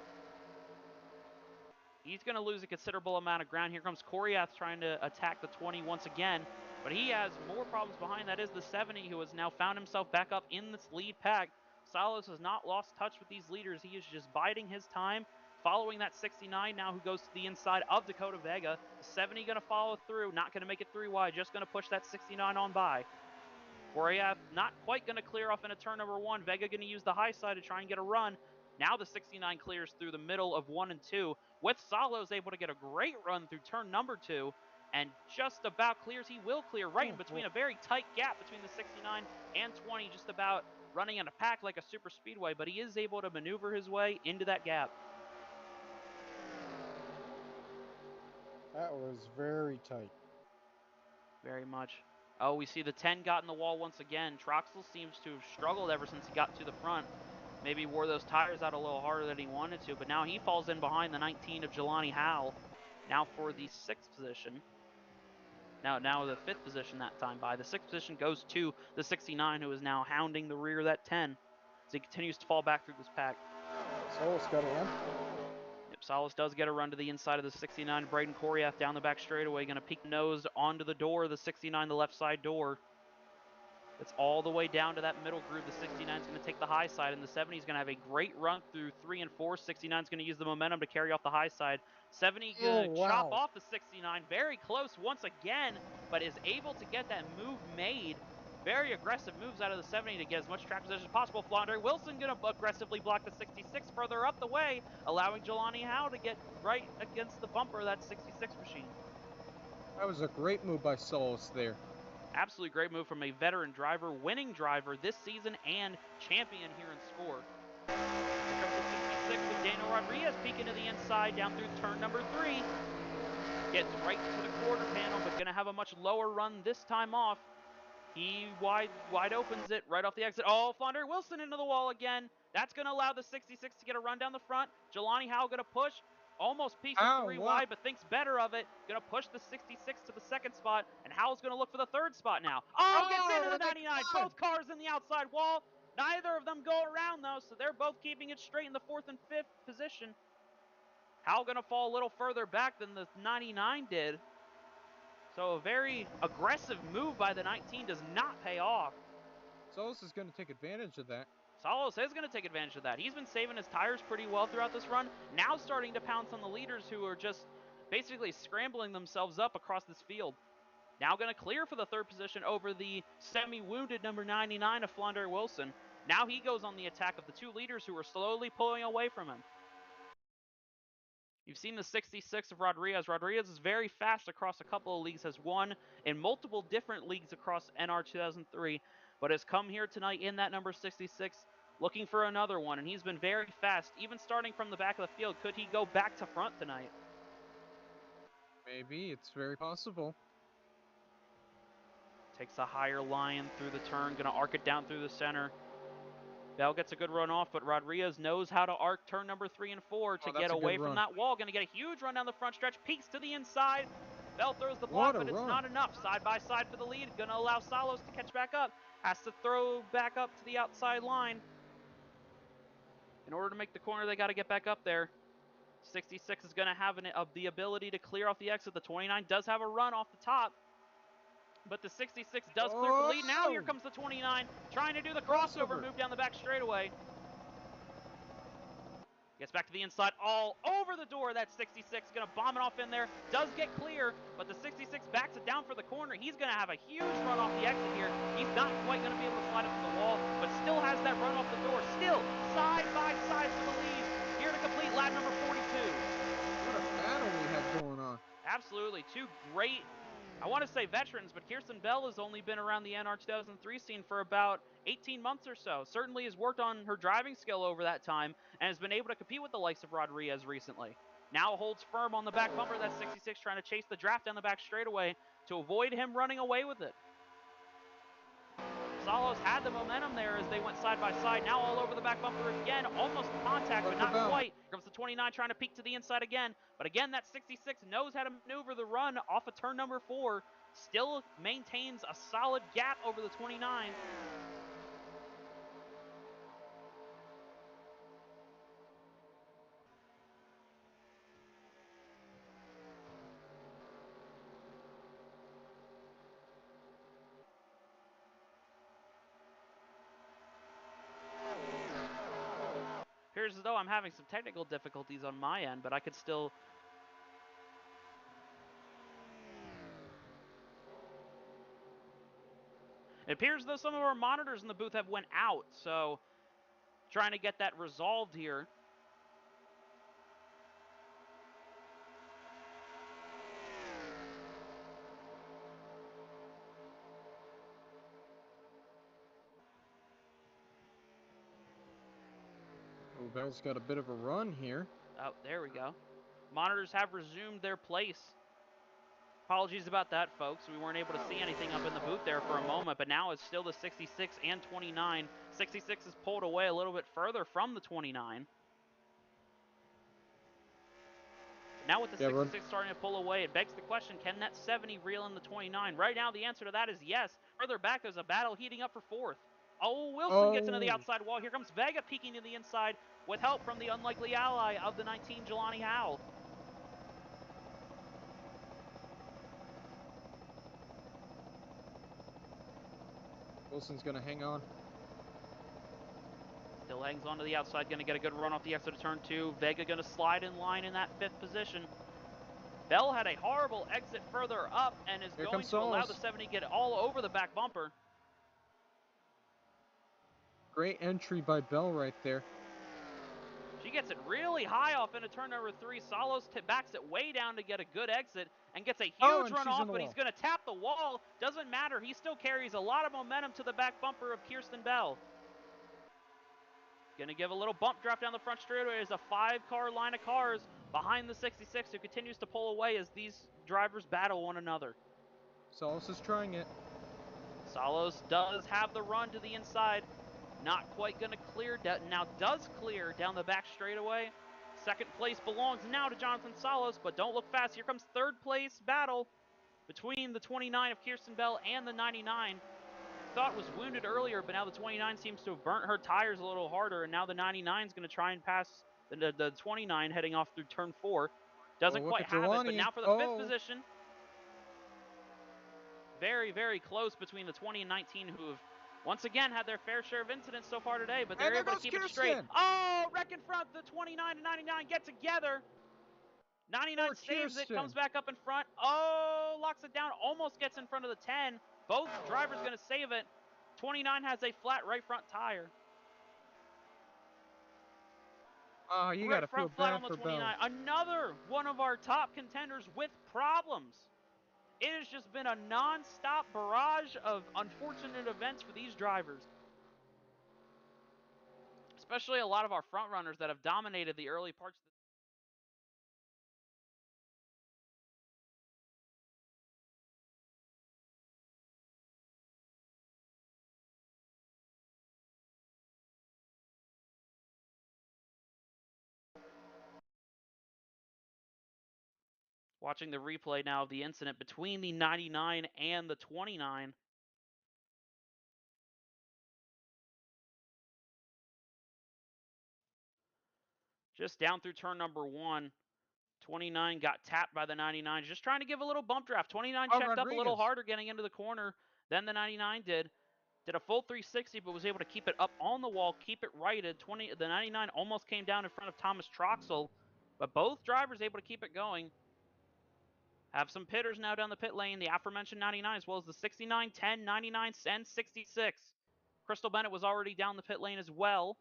He's going to lose a considerable amount of ground. Here comes Koryath trying to attack the 20 once again, but he has more problems behind. That is the 70, who has now found himself back up in this lead pack. Salos has not lost touch with these leaders. He is just biding his time, following that 69 now, who goes to the inside of Dakota Vega. The 70 going to follow through, not going to make it 3 wide, just going to push that 69 on by. Koryath not quite going to clear off into turn number 1. Vega going to use the high side to try and get a run. Now the 69 clears through the middle of 1 and 2, with Salos able to get a great run through turn number 2, and just about clears. He will clear right in between a very tight gap between the 69 and 20, just about running in a pack like a super speedway, but he is able to maneuver his way into that gap. That was very tight. Very much. Oh, we see the 10 got in the wall once again. Troxel seems to have struggled ever since he got to the front. Maybe wore those tires out a little harder than he wanted to, but now he falls in behind the 19 of Jelani Howell. Now for the 6th position. Now the 5th position that time by. The 6th position goes to the 69, who is now hounding the rear of that 10 as he continues to fall back through this pack. Solis got a run. Yep, Salas does get a run to the inside of the 69. Braden Koryath down the back straightaway, going to peek nose onto the door, the 69, the left side door. It's all the way down to that middle groove. The 69 is going to take the high side, and the 70 is going to have a great run through 3 and 4. 69 is going to use the momentum to carry off the high side. 70 going to chop off the 69. Very close once again, but is able to get that move made. Very aggressive moves out of the 70 to get as much track position as possible. Flandre Wilson going to aggressively block the 66 further up the way, allowing Jelani Howe to get right against the bumper of that 66 machine. That was a great move by Solis there. Absolutely great move from a veteran driver, winning driver this season and champion here in SCORE. Here comes the 66 with Daniel Rodriguez peeking to the inside down through turn number 3. Gets right to the quarter panel, but going to have a much lower run this time off. He wide opens it right off the exit. Oh, Flandre Wilson into the wall again. That's going to allow the 66 to get a run down the front. Jelani Howell going to push. Almost pieces 3 wide, but thinks better of it. Going to push the 66 to the 2nd spot, and Howell's going to look for the 3rd spot now. Oh, gets into the 99. Both cars in the outside wall. Neither of them go around, though, so they're both keeping it straight in the 4th and 5th position. Howell going to fall a little further back than the 99 did. So a very aggressive move by the 19 does not pay off. Solis is going to take advantage of that. Salos is going to take advantage of that. He's been saving his tires pretty well throughout this run. Now starting to pounce on the leaders who are just basically scrambling themselves up across this field. Now going to clear for the 3rd position over the semi-wounded number 99 of Flandre Wilson. Now he goes on the attack of the 2 leaders who are slowly pulling away from him. You've seen the 66 of Rodriguez. Rodriguez is very fast across a couple of leagues, has won in multiple different leagues across NR 2003, but has come here tonight in that number 66 looking for another one, and he's been very fast, even starting from the back of the field. Could he go back to front tonight? Maybe, it's very possible. Takes a higher line through the turn, going to arc it down through the center. Bell gets a good run off, but Rodriguez knows how to arc turn number 3 and 4 to get away from that wall. Going to get a huge run down the front stretch, peeks to the inside. Bell throws the block, but it's not enough. Side by side for the lead. Going to allow Salos to catch back up. Has to throw back up to the outside line. In order to make the corner, they got to get back up there. 66 is going to have the ability to clear off the exit. The 29 does have a run off the top, but the 66 does clear for the lead. Now here comes the 29, trying to do the crossover move down the back straightaway. Gets back to the inside, all over the door. That 66 going to bomb it off in there. Does get clear, but the 66 backs it down for the corner. He's going to have a huge run off the exit here. He's not quite going to be able to slide up to the wall, but still has that run off the door. Still side by side for the lead here to complete lap number 42. What a battle we have going on. Absolutely. Two great, I want to say veterans, but Kirsten Bell has only been around the NR 2003 scene for about 18 months or so. Certainly has worked on her driving skill over that time and has been able to compete with the likes of Rodriguez recently. Now holds firm on the back bumper. That 66 trying to chase the draft down the back straightaway to avoid him running away with it. Salos had the momentum there as they went side by side. Now all over the back bumper again. Almost contact, but not quite. Here comes the 29 trying to peek to the inside again. But again, that 66 knows how to maneuver the run off of turn number 4. Still maintains a solid gap over the 29. Appears as though I'm having some technical difficulties on my end, but I could still... It appears as though some of our monitors in the booth have went out, so trying to get that resolved here. Oh, Bell's got a bit of a run here. Oh, there we go. Monitors have resumed their place. Apologies about that, folks. We weren't able to see anything up in the booth there for a moment, but now it's still the 66 and 29. 66 is pulled away a little bit further from the 29. Now with the 66 starting to pull away, it begs the question, can that 70 reel in the 29? Right now, the answer to that is yes. Further back, there's a battle heating up for 4th. Oh, Wilson gets into the outside wall. Here comes Vega peeking to the inside with help from the unlikely ally of the 19, Jelani Howell. Wilson's going to hang on. Still hangs on to the outside, going to get a good run off the exit of turn 2. Vega going to slide in line in that 5th position. Bell had a horrible exit further up and is going to allow the 70 to get all over the back bumper. Great entry by Bell right there. She gets it really high off into turn number 3. Salos backs it way down to get a good exit and gets a huge run off, but he's going to tap the wall. Doesn't matter. He still carries a lot of momentum to the back bumper of Kirsten Bell. Going to give a little bump draft down the front straightaway. There's a 5-car line of cars behind the 66 who continues to pull away as these drivers battle one another. Salos is trying it. Salos does have the run to the inside. Not quite going to clear. Now does clear down the back straightaway. 2nd place belongs now to Jonathan Salos, but don't look fast. Here comes 3rd place battle between the 29 of Kirsten Bell and the 99. Thought was wounded earlier, but now the 29 seems to have burnt her tires a little harder, and now the 99 is going to try and pass the 29 heading off through turn 4. Doesn't quite have it, but now for the 5th position. Very, very close between the 20 and 19 who have once again had their fair share of incidents so far today, but they're able to keep it straight. Oh, wreck in front. The 29 and 99 get together. 99 saves it, comes back up in front. Oh, locks it down, almost gets in front of the 10. Both drivers going to save it. 29 has a flat right front tire. Oh, you got to feel bad for Bell. Another one of our top contenders with problems. It has just been a non-stop barrage of unfortunate events for these drivers. Especially a lot of our front runners that have dominated the early parts. Watching the replay now of the incident between the 99 and the 29. Just down through turn number 1. 29 got tapped by the 99. Just trying to give a little bump draft. 29 checked up a little Rodriguez. harder getting into the corner than the 99 did. Did a full 360, but was able to keep it up on the wall, keep it righted. The 99 almost came down in front of Thomas Troxel, but both drivers able to keep it going. Have some pitters now down the pit lane, the aforementioned 99 as well as the 69, 10, 99, and 66. Crystal Bennett was already down the pit lane as well.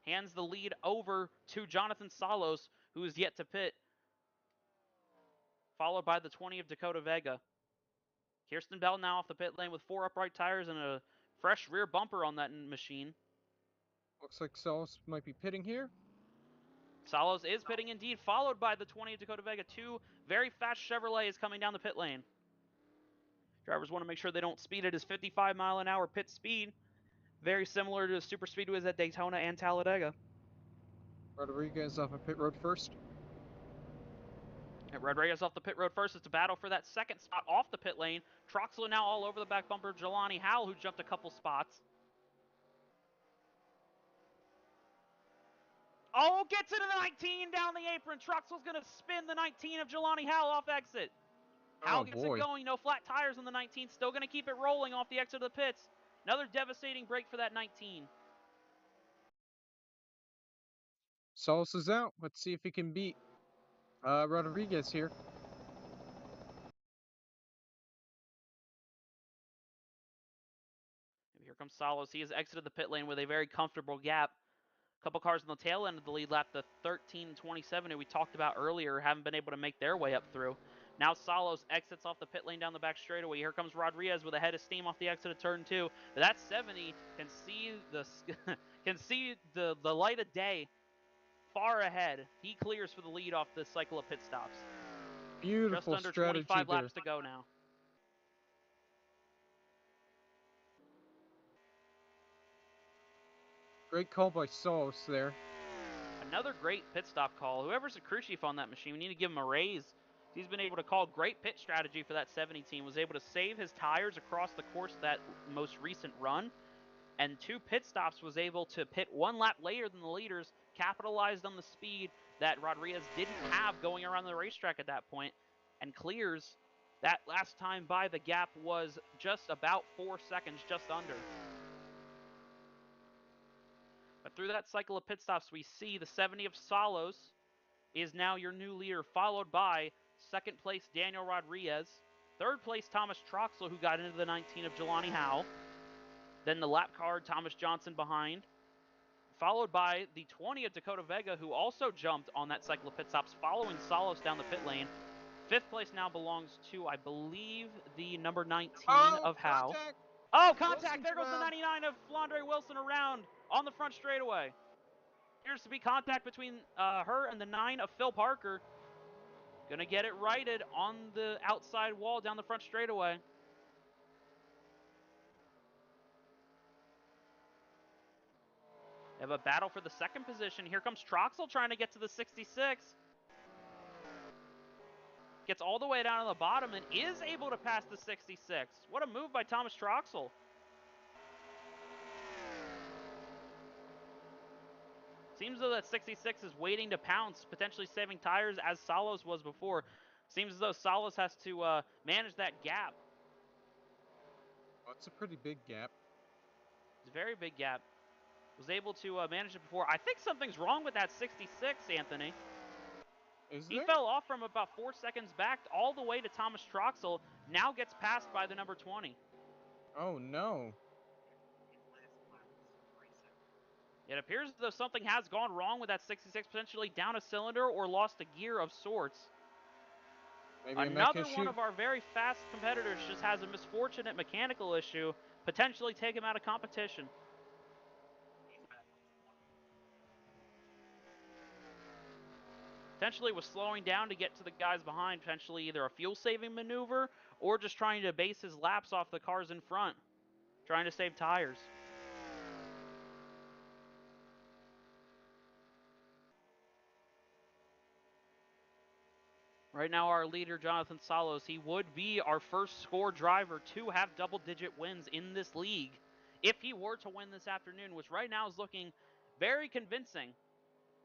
Hands the lead over to Jonathan Salos, who is yet to pit, followed by the 20 of Dakota Vega. Kirsten Bell now off the pit lane with 4 upright tires and a fresh rear bumper on that machine. Looks like Salos might be pitting here. Salos is pitting indeed, followed by the 20 of Dakota Vega. 2 very fast Chevrolets coming down the pit lane. Drivers want to make sure they don't speed at his 55-mile-an-hour pit speed. Very similar to super speedways at Daytona and Talladega. Rodriguez off of pit road first. And Rodriguez off the pit road first. It's a battle for that second spot off the pit lane. Troxler now all over the back bumper. Jelani Howell, who jumped a couple spots. Oh, gets into the 19 down the apron. Troxel's going to spin the 19 of Jelani Howell off exit. Howell gets it going. No flat tires on the 19. Still going to keep it rolling off the exit of the pits. Another devastating break for that 19. Salos is out. Let's see if he can beat Rodriguez here. Here comes Salos. He has exited the pit lane with a very comfortable gap. A couple cars on the tail end of the lead lap, the 13 and 27 who we talked about earlier, haven't been able to make their way up through. Now Salos exits off the pit lane down the back straightaway. Here comes Rodriguez with a head of steam off the exit of turn 2. But that 70 can see the light of day far ahead. He clears for the lead off this cycle of pit stops. Beautiful Just under strategy 25 there. laps to go now. Great call by Salos there. Another great pit stop call. Whoever's a crew chief on that machine, we need to give him a raise. He's been able to call great pit strategy for that 70 team. Was able to save his tires across the course of that most recent run. And 2 pit stops, was able to pit 1 lap later than the leaders, capitalized on the speed that Rodriguez didn't have going around the racetrack at that point, and clears. That last time by, the gap was just about 4 seconds, just under. But through that cycle of pit stops, we see the 70 of Salos is now your new leader, followed by 2nd place Daniel Rodriguez, 3rd place Thomas Troxel, who got into the 19 of Jelani Howell, then the lap card Thomas Johnson behind, followed by the 20 of Dakota Vega, who also jumped on that cycle of pit stops, following Salos down the pit lane. 5th place now belongs to, I believe, the number 19 of Howell. Contact! Oh, contact! Wilson's There goes the around. 99 of Flandre Wilson around on the front straightaway. Appears to be contact between her and the 9 of Phil Parker. Gonna get it righted on the outside wall down the front straightaway. They have a battle for the 2nd position. Here comes Troxel trying to get to the 66. Gets all the way down to the bottom and is able to pass the 66. What a move by Thomas Troxel. Seems as though that 66 is waiting to pounce, potentially saving tires as Salos was before. Seems as though Salos has to manage that gap. Oh, it's a pretty big gap. It's a very big gap. Was able to manage it before. I think something's wrong with that 66, Anthony. Is He there? fell off from about 4 seconds back all the way to Thomas Troxel. Now gets passed by the number 20. Oh no. It appears as though something has gone wrong with that 66, potentially down a cylinder or lost a gear of sorts. Maybe a mech Another issue? one of our very fast competitors just has a misfortunate mechanical issue, potentially take him out of competition. Potentially was slowing down to get to the guys behind, potentially either a fuel-saving maneuver or just trying to base his laps off the cars in front, trying to save tires. Right now, our leader, Jonathan Salos, he would be our first score driver to have double-digit wins in this league if he were to win this afternoon, which right now is looking Very convincing.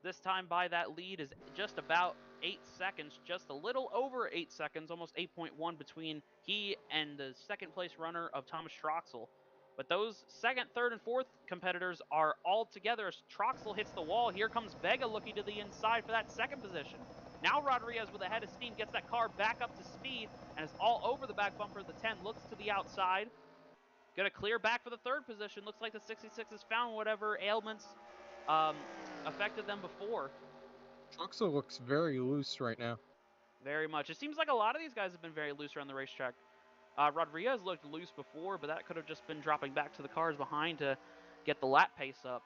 This time by that lead is just about 8 seconds, just a little over 8 seconds, almost 8.1 between he and the second place runner of Thomas Troxel. But those second, third, and fourth competitors are all together as Troxel hits the wall. Here comes Vega looking to the inside for that second position. Now Rodriguez with a head of steam gets that car back up to speed and is all over the back bumper. The 10 looks to the outside. Gonna clear back for the third position. Looks like the 66 has found whatever ailments affected them before. Truxel looks very loose right now. Very much. It seems like a lot of these guys have been very loose around the racetrack. Rodriguez looked loose before, but that could have just been dropping back to the cars behind to get the lap pace up.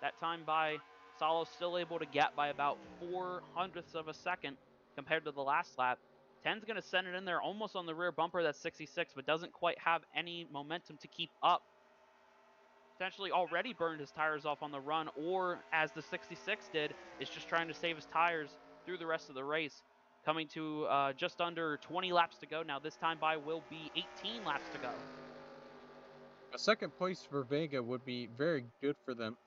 That time by Solo's still able to get by about 0.04 of a second compared to the last lap. 10's going to send it in there almost on the rear bumper, that's 66, but doesn't quite have any momentum to keep up. Potentially already burned his tires off on the run, or as the 66 did, is just trying to save his tires through the rest of the race. Coming to just under 20 laps to go now. This time by will be 18 laps to go. A second place for Vega would be very good for them.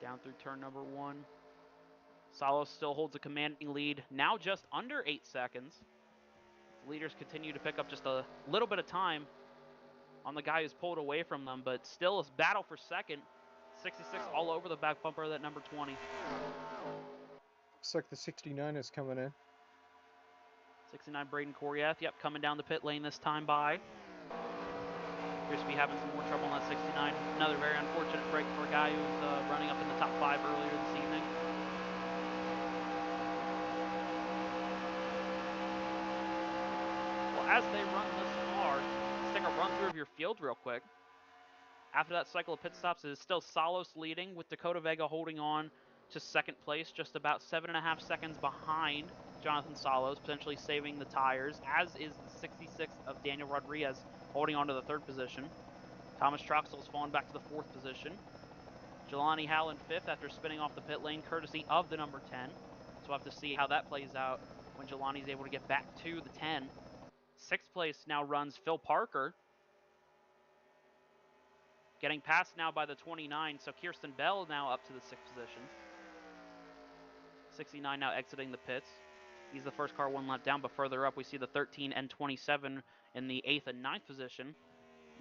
Down through turn number 1. Solo still holds a commanding lead, now just under 8 seconds. The leaders continue to pick up just a little bit of time on the guy who's pulled away from them, but still a battle for second. 66 all over the back bumper of that number 20. Looks like the 69 is coming in. 69 Braden Koryath, yep, coming down the pit lane this time by. Appears to be having some more trouble on that 69. Another very unfortunate break for a guy who's running up in the top 5 earlier this evening. Well, as they run this far, let's take a run through of your field real quick. After that cycle of pit stops, it is still Salos leading, with Dakota Vega holding on to second place, just about 7.5 seconds behind Jonathan Salos, potentially saving the tires, as is the 66 of Daniel Rodriguez holding on to the third position. Thomas Troxel has fallen back to the fourth position. Jelani Howland fifth after spinning off the pit lane, courtesy of the number 10. So we'll have to see how that plays out when Jelani's able to get back to the 10. Sixth place now runs Phil Parker, getting passed now by the 29, so Kirsten Bell now up to the 6th position. 69 now exiting the pits. He's the first car 1 lap down, but further up we see the 13 and 27 in the 8th and 9th position.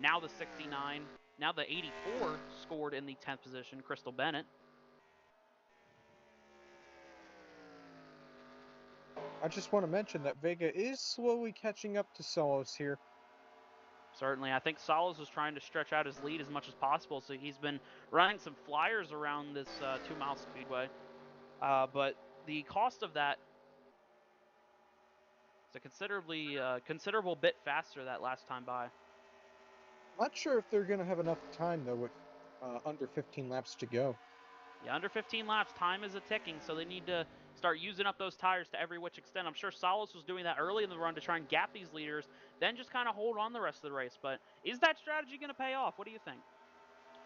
Now the 69, now the 84 scored in the 10th position, Crystal Bennett. I just want to mention that Vega is slowly catching up to Solos here. Certainly, I think Solos was trying to stretch out his lead as much as possible, so he's been running some flyers around this 2-mile speedway. But the cost of that is a considerable bit faster that last time by. Not sure if they're going to have enough time, though, with under 15 laps to go. Yeah, under 15 laps, time is a ticking, so they need to start using up those tires to every which extent. I'm sure Solos was doing that early in the run to try and gap these leaders, then just kind of hold on the rest of the race. But is that strategy going to pay off? What do you think?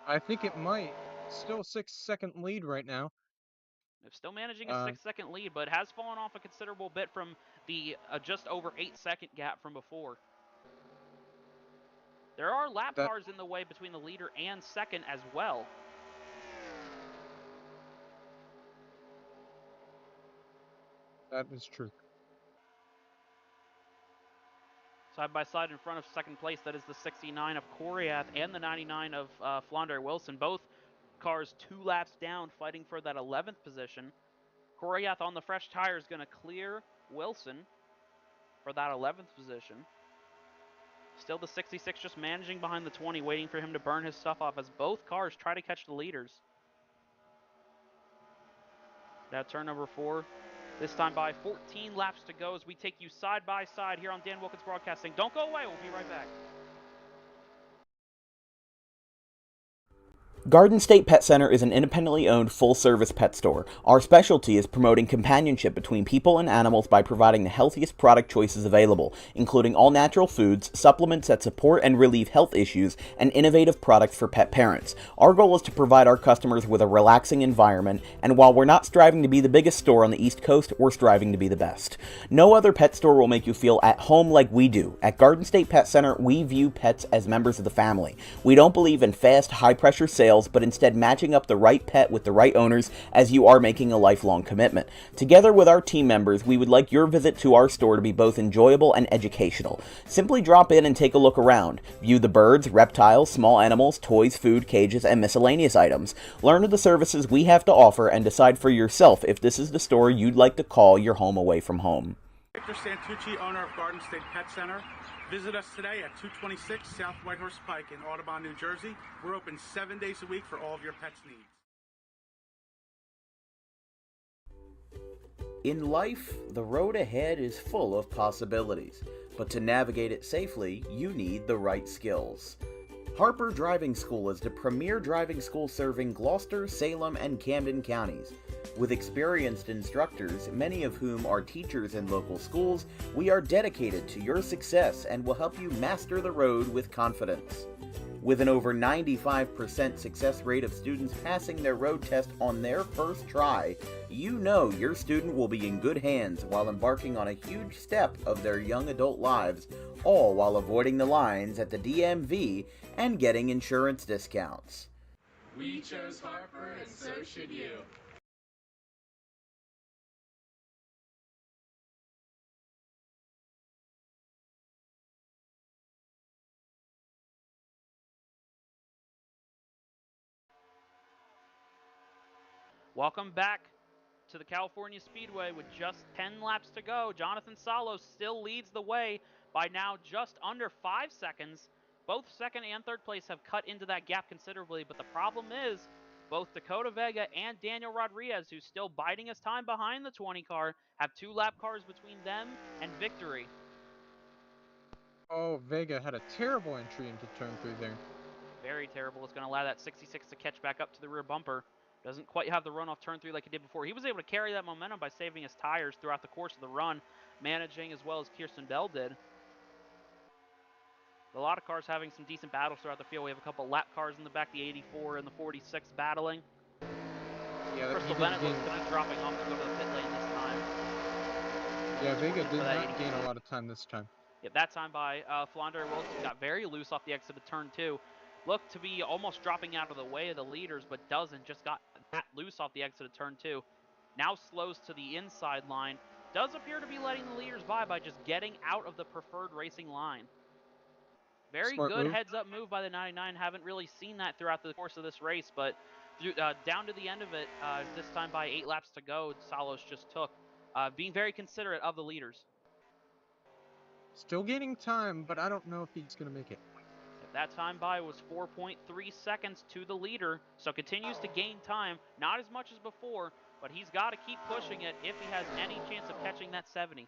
I think it might. Still 6-second lead right now. They're still managing a 6-second lead, but has fallen off a considerable bit from the just over 8-second gap from before. There are lap cars in the way between the leader and second as well. That is true. Side by side in front of second place, that is the 69 of Koryath and the 99 of Flandre Wilson. Both cars 2 laps down, fighting for that 11th position. Koryath on the fresh tire is going to clear Wilson for that 11th position. Still the 66 just managing behind the 20, waiting for him to burn his stuff off as both cars try to catch the leaders. Now turn number 4. This time by 14 laps to go as we take you side by side here on Dan Wilkins Broadcasting. Don't go away, we'll be right back. Garden State Pet Center is an independently owned full-service pet store. Our specialty is promoting companionship between people and animals by providing the healthiest product choices available, including all-natural foods, supplements that support and relieve health issues, and innovative products for pet parents. Our goal is to provide our customers with a relaxing environment, and while we're not striving to be the biggest store on the East Coast, we're striving to be the best. No other pet store will make you feel at home like we do. At Garden State Pet Center, we view pets as members of the family. We don't believe in fast, high-pressure sales, but instead matching up the right pet with the right owners, as you are making a lifelong commitment. Together with our team members, we would like your visit to our store to be both enjoyable and educational. Simply drop in and take a look around. View the birds, reptiles, small animals, toys, food, cages, and miscellaneous items. Learn of the services we have to offer and decide for yourself if this is the store you'd like to call your home away from home. Victor Santucci, owner of Garden State Pet Center. Visit us today at 226 South Whitehorse Pike in Audubon, New Jersey. We're open 7 days a week for all of your pets' needs. In life, the road ahead is full of possibilities, but to navigate it safely, you need the right skills. Harper Driving School is the premier driving school serving Gloucester, Salem, and Camden counties. With experienced instructors, many of whom are teachers in local schools, we are dedicated to your success and will help you master the road with confidence. With an over 95% success rate of students passing their road test on their first try, you know your student will be in good hands while embarking on a huge step of their young adult lives, all while avoiding the lines at the DMV and getting insurance discounts. We chose Harper, and so should you. Welcome back to the California Speedway with just 10 laps to go. Jonathan Salos still leads the way by now just under 5 seconds. Both second and third place have cut into that gap considerably, but the problem is both Dakota Vega and Daniel Rodriguez, who's still biding his time behind the 20 car, have 2 lap cars between them and victory. Oh, Vega had a terrible entry into turn 3 there. Very terrible. It's going to allow that 66 to catch back up to the rear bumper. Doesn't quite have the run off turn 3 like he did before. He was able to carry that momentum by saving his tires throughout the course of the run, managing as well as Kirsten Bell did. A lot of cars having some decent battles throughout the field. We have a couple lap cars in the back, the 84 and the 46 battling. Yeah, Crystal Bennett looks to be dropping off to go to the pit lane this time. Yeah, Vega did not gain a lot of time this time. Yep, that time by Flandre Wilson got very loose off the exit of turn 2. Looked to be almost dropping out of the way of the leaders, but doesn't. Just got that loose off the exit of turn 2. Now slows to the inside line. Does appear to be letting the leaders by just getting out of the preferred racing line. Very Smart good move. heads-up move by the 99. Haven't really seen that throughout the course of this race, but down to the end of it, this time by 8 laps to go, Salos just took, being very considerate of the leaders. Still gaining time, but I don't know if he's going to make it. That time by was 4.3 seconds to the leader, so continues to gain time. Not as much as before, but he's got to keep pushing it if he has any chance of catching that 70.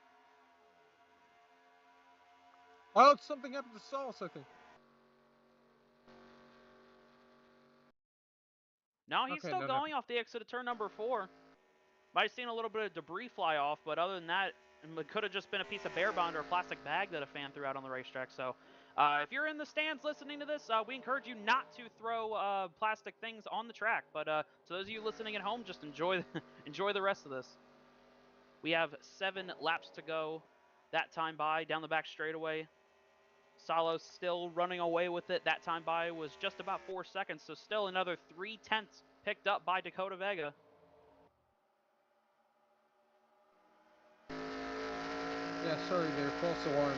Oh, something happened to Saul, I think. No, he's still going off the exit of turn number 4. Might have seen a little bit of debris fly off, but other than that, it could have just been a piece of bear bond or a plastic bag that a fan threw out on the racetrack. So if you're in the stands listening to this, we encourage you not to throw plastic things on the track. But to those of you listening at home, just enjoy enjoy the rest of this. We have 7 laps to go. That time by down the back straightaway. Salos still running away with it. That time by was just about 4 seconds, so still another 3/10 picked up by Dakota Vega. Yeah, sorry there, false alarm.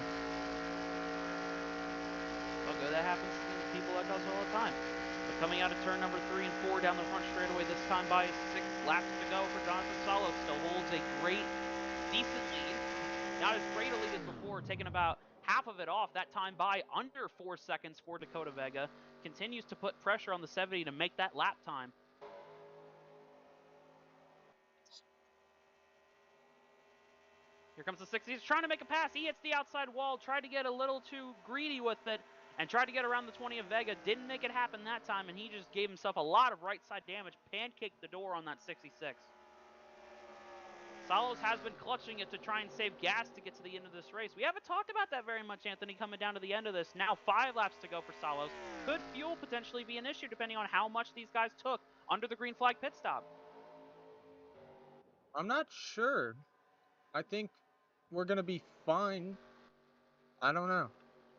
Oh, good, that happens to people like us all the time. But coming out of turn number 3 and 4 down the front straightaway, this time by 6 laps to go for Jonathan Salos. Still holds a great, decent lead. Not as great a lead as before, taking about half of it off. That time by under 4 seconds for Dakota Vega. Continues to put pressure on the 70 to make that lap time. Here comes the 60. He's trying to make a pass. He hits the outside wall, tried to get a little too greedy with it, and tried to get around the 20 of Vega. Didn't make it happen that time, and he just gave himself a lot of right side damage. Pancaked the door on that 66. Salos has been clutching it to try and save gas to get to the end of this race. We haven't talked about that very much, Anthony, coming down to the end of this. Now 5 laps to go for Salos. Could fuel potentially be an issue depending on how much these guys took under the green flag pit stop? I'm not sure. I think we're going to be fine. I don't know.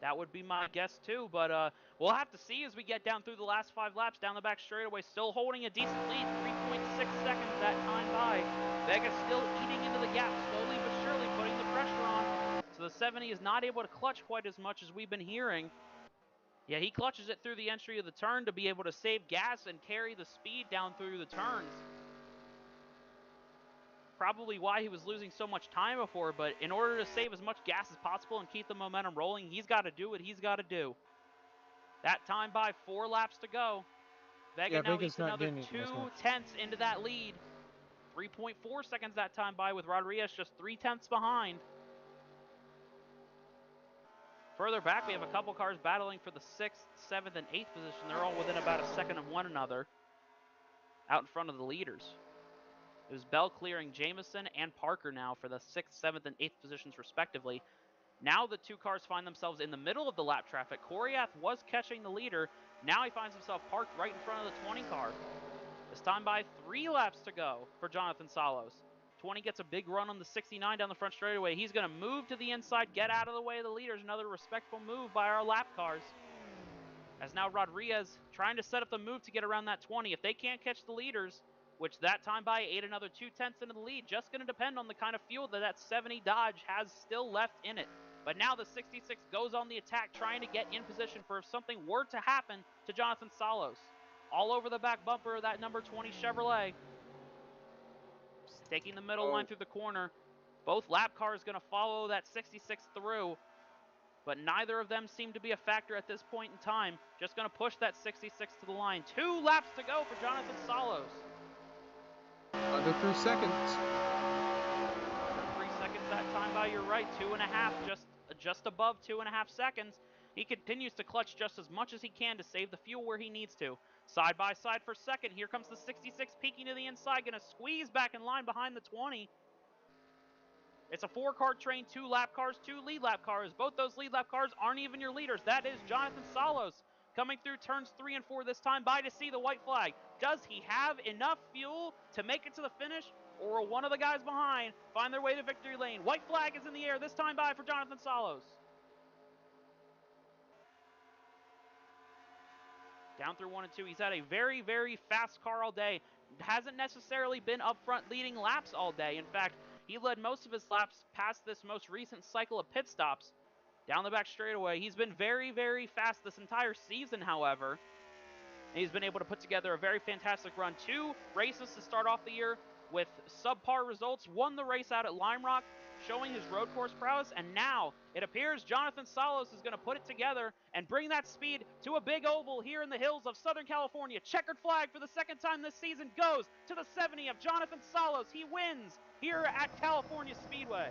That would be my guess too, but we'll have to see as we get down through the last 5 laps down the back straightaway. Still holding a decent lead, 3.6 seconds that time by. Vega still eating into the gap, slowly but surely putting the pressure on. So the 70 is not able to clutch quite as much as we've been hearing. Yeah, he clutches it through the entry of the turn to be able to save gas and carry the speed down through the turns. Probably why he was losing so much time before, but in order to save as much gas as possible and keep the momentum rolling, he's got to do what he's got to do. That time by 4 laps to go. Vega now eats another 2/10 into that lead. 3.4 seconds that time by with Rodriguez just 3/10 behind. Further back, we have a couple cars battling for the 6th, 7th, and 8th position. They're all within about a second of one another out in front of the leaders. It was Bell clearing Jameson and Parker now for the 6th, 7th, and 8th positions respectively. Now the 2 cars find themselves in the middle of the lap traffic. Koryath was catching the leader. Now he finds himself parked right in front of the 20 car. This time by 3 laps to go for Jonathan Salos. 20 gets a big run on the 69 down the front straightaway. He's going to move to the inside, get out of the way of the leaders. Another respectful move by our lap cars. As now Rodriguez trying to set up the move to get around that 20. If they can't catch the leaders, which that time by ate another 2/10 into the lead, just going to depend on the kind of fuel that 70 Dodge has still left in it. But now the 66 goes on the attack, trying to get in position for if something were to happen to Jonathan Salos. All over the back bumper of that number 20 Chevrolet. Taking the middle line through the corner. Both lap cars going to follow that 66 through, but neither of them seem to be a factor at this point in time. Just going to push that 66 to the line. 2 laps to go for Jonathan Salos. Under 3 seconds. Under 3 seconds that time by, you're right. 2.5, just above 2.5 seconds. He continues to clutch just as much as he can to save the fuel where he needs to. Side by side for second. Here comes the 66 peeking to the inside. Going to squeeze back in line behind the 20. It's a 4-car train, 2 lap cars, 2 lead lap cars. Both those lead lap cars aren't even your leaders. That is Jonathan Salos coming through turns 3 and 4 this time by to see the white flag. Does he have enough fuel to make it to the finish, or will one of the guys behind find their way to victory lane? White flag is in the air this time by for Jonathan Salos. Down through 1 and 2. He's had a very, very fast car all day. Hasn't necessarily been up front leading laps all day. In fact, he led most of his laps past this most recent cycle of pit stops. Down the back straightaway, he's been very, very fast this entire season, however. And he's been able to put together a very fantastic run. 2 races to start off the year with subpar results. Won the race out at Lime Rock, showing his road course prowess. And now it appears Jonathan Salos is going to put it together and bring that speed to a big oval here in the hills of Southern California. Checkered flag for the 2nd time this season goes to the 70 of Jonathan Salos. He wins here at California Speedway.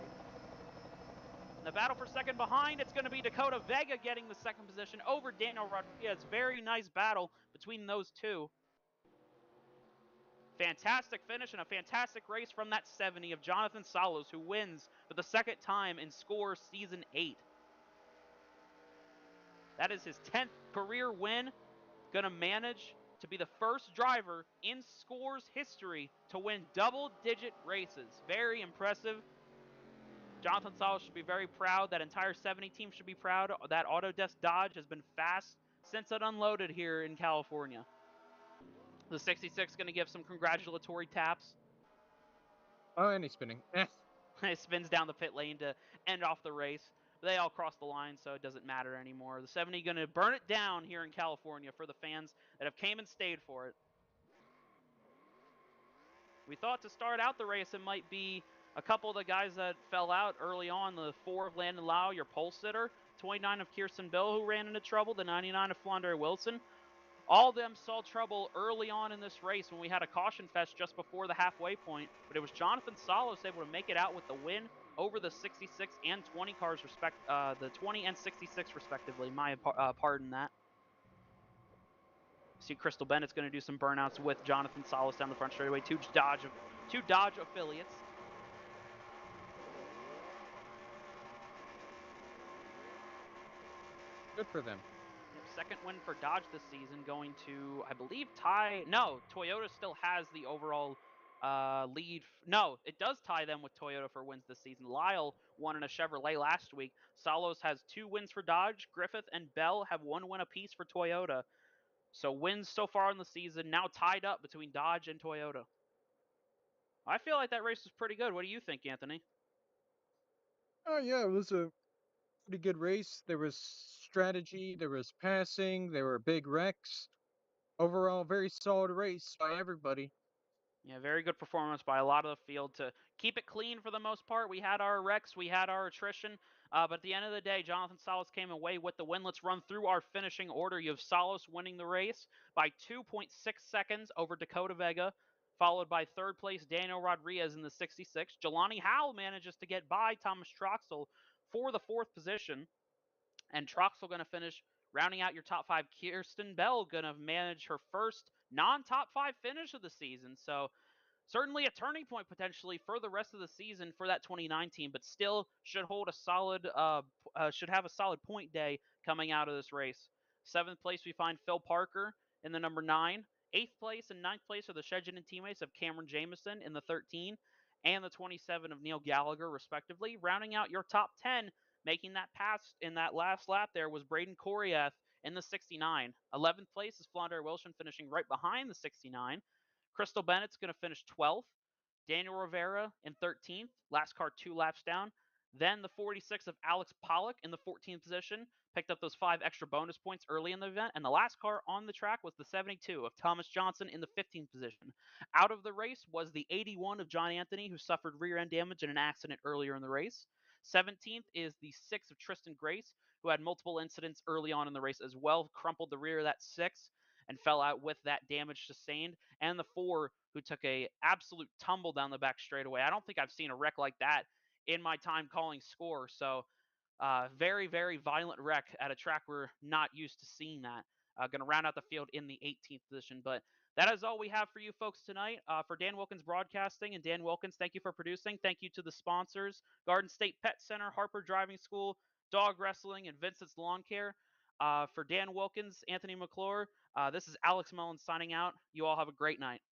The battle for second behind, it's going to be Dakota Vega getting the 2nd position over Daniel Rodriguez. Very nice battle between those 2. Fantastic finish and a fantastic race from that 70 of Jonathan Salos, who wins for the 2nd time in SCORE Season 8. That is his 10th career win. Going to manage to be the first driver in SCORE's history to win double-digit races. Very impressive. Jonathan Salos should be very proud. That entire 70 team should be proud. That Autodesk Dodge has been fast since it unloaded here in California. The 66 going to give some congratulatory taps. Oh, and he's spinning. It spins down the pit lane to end off the race. They all cross the line, so it doesn't matter anymore. The 70 going to burn it down here in California for the fans that have came and stayed for it. We thought to start out the race it might be a couple of the guys that fell out early on. The 4 of Landon Lau, your pole sitter. 29 of Kirsten Bill, who ran into trouble. The 99 of Flandre Wilson. All of them saw trouble early on in this race when we had a caution fest just before the halfway point. But it was Jonathan Salos able to make it out with the win over the 66 and 20 cars, the 20 and 66 respectively. Pardon that. See Crystal Bennett's going to do some burnouts with Jonathan Salas down the front straightaway. Two Dodge affiliates. Good for them. Second win for Dodge this season, going to, I believe, tie. No, Toyota still has the overall lead. No, it does tie them with Toyota for wins this season. Lyle won in a Chevrolet last week. Salos has 2 wins for Dodge. Griffith and Bell have 1 win apiece for Toyota. So wins so far in the season, now tied up between Dodge and Toyota. I feel like that race was pretty good. What do you think, Anthony? Oh yeah, it was a pretty good race. There was strategy, there was passing, there were big wrecks. Overall, very solid race by everybody. Yeah, very good performance by a lot of the field to keep it clean for the most part. We had our wrecks, we had our attrition, but at the end of the day, Jonathan Salas came away with the win. Let's run through our finishing order. You have Salas winning the race by 2.6 seconds over Dakota Vega, followed by third place Daniel Rodriguez in the 66. Jelani Howell manages to get by Thomas Troxel for the 4th position, and Troxel going to finish rounding out your top 5. Kirsten Bell going to manage her first non-top 5 finish of the season. So certainly a turning point potentially for the rest of the season for that 2019, but still should hold a solid, should have a solid point day coming out of this race. 7th place we find Phil Parker in the number 9. 8th place and 9th place are the Shedgen teammates of Cameron Jameson in the 13 and the 27 of Neil Gallagher, respectively. Rounding out your top 10, making that pass in that last lap there was Braden Koriath in the 69. 11th place is Flandre Wilson finishing right behind the 69. Crystal Bennett's going to finish 12th. Daniel Rivera in 13th. Last car 2 laps down. Then the 46 of Alex Pollock in the 14th position. Picked up those 5 extra bonus points early in the event. And the last car on the track was the 72 of Thomas Johnson in the 15th position. Out of the race was the 81 of John Anthony, who suffered rear end damage in an accident earlier in the race. 17th is the 6 of Tristan Grace, who had multiple incidents early on in the race as well. Crumpled the rear of that 6 and fell out with that damage sustained. And the 4 who took a absolute tumble down the back straightaway. I don't think I've seen a wreck like that in my time calling score. So very, very violent wreck at a track we're not used to seeing that. Going to round out the field in the 18th position. But that is all we have for you folks tonight. For Dan Wilkins Broadcasting and Dan Wilkins, thank you for producing. Thank you to the sponsors, Garden State Pet Center, Harper Driving School, Dog Wrestling, and Vincent's Lawn Care. For Dan Wilkins, Anthony McClure, this is Alex Mullins signing out. You all have a great night.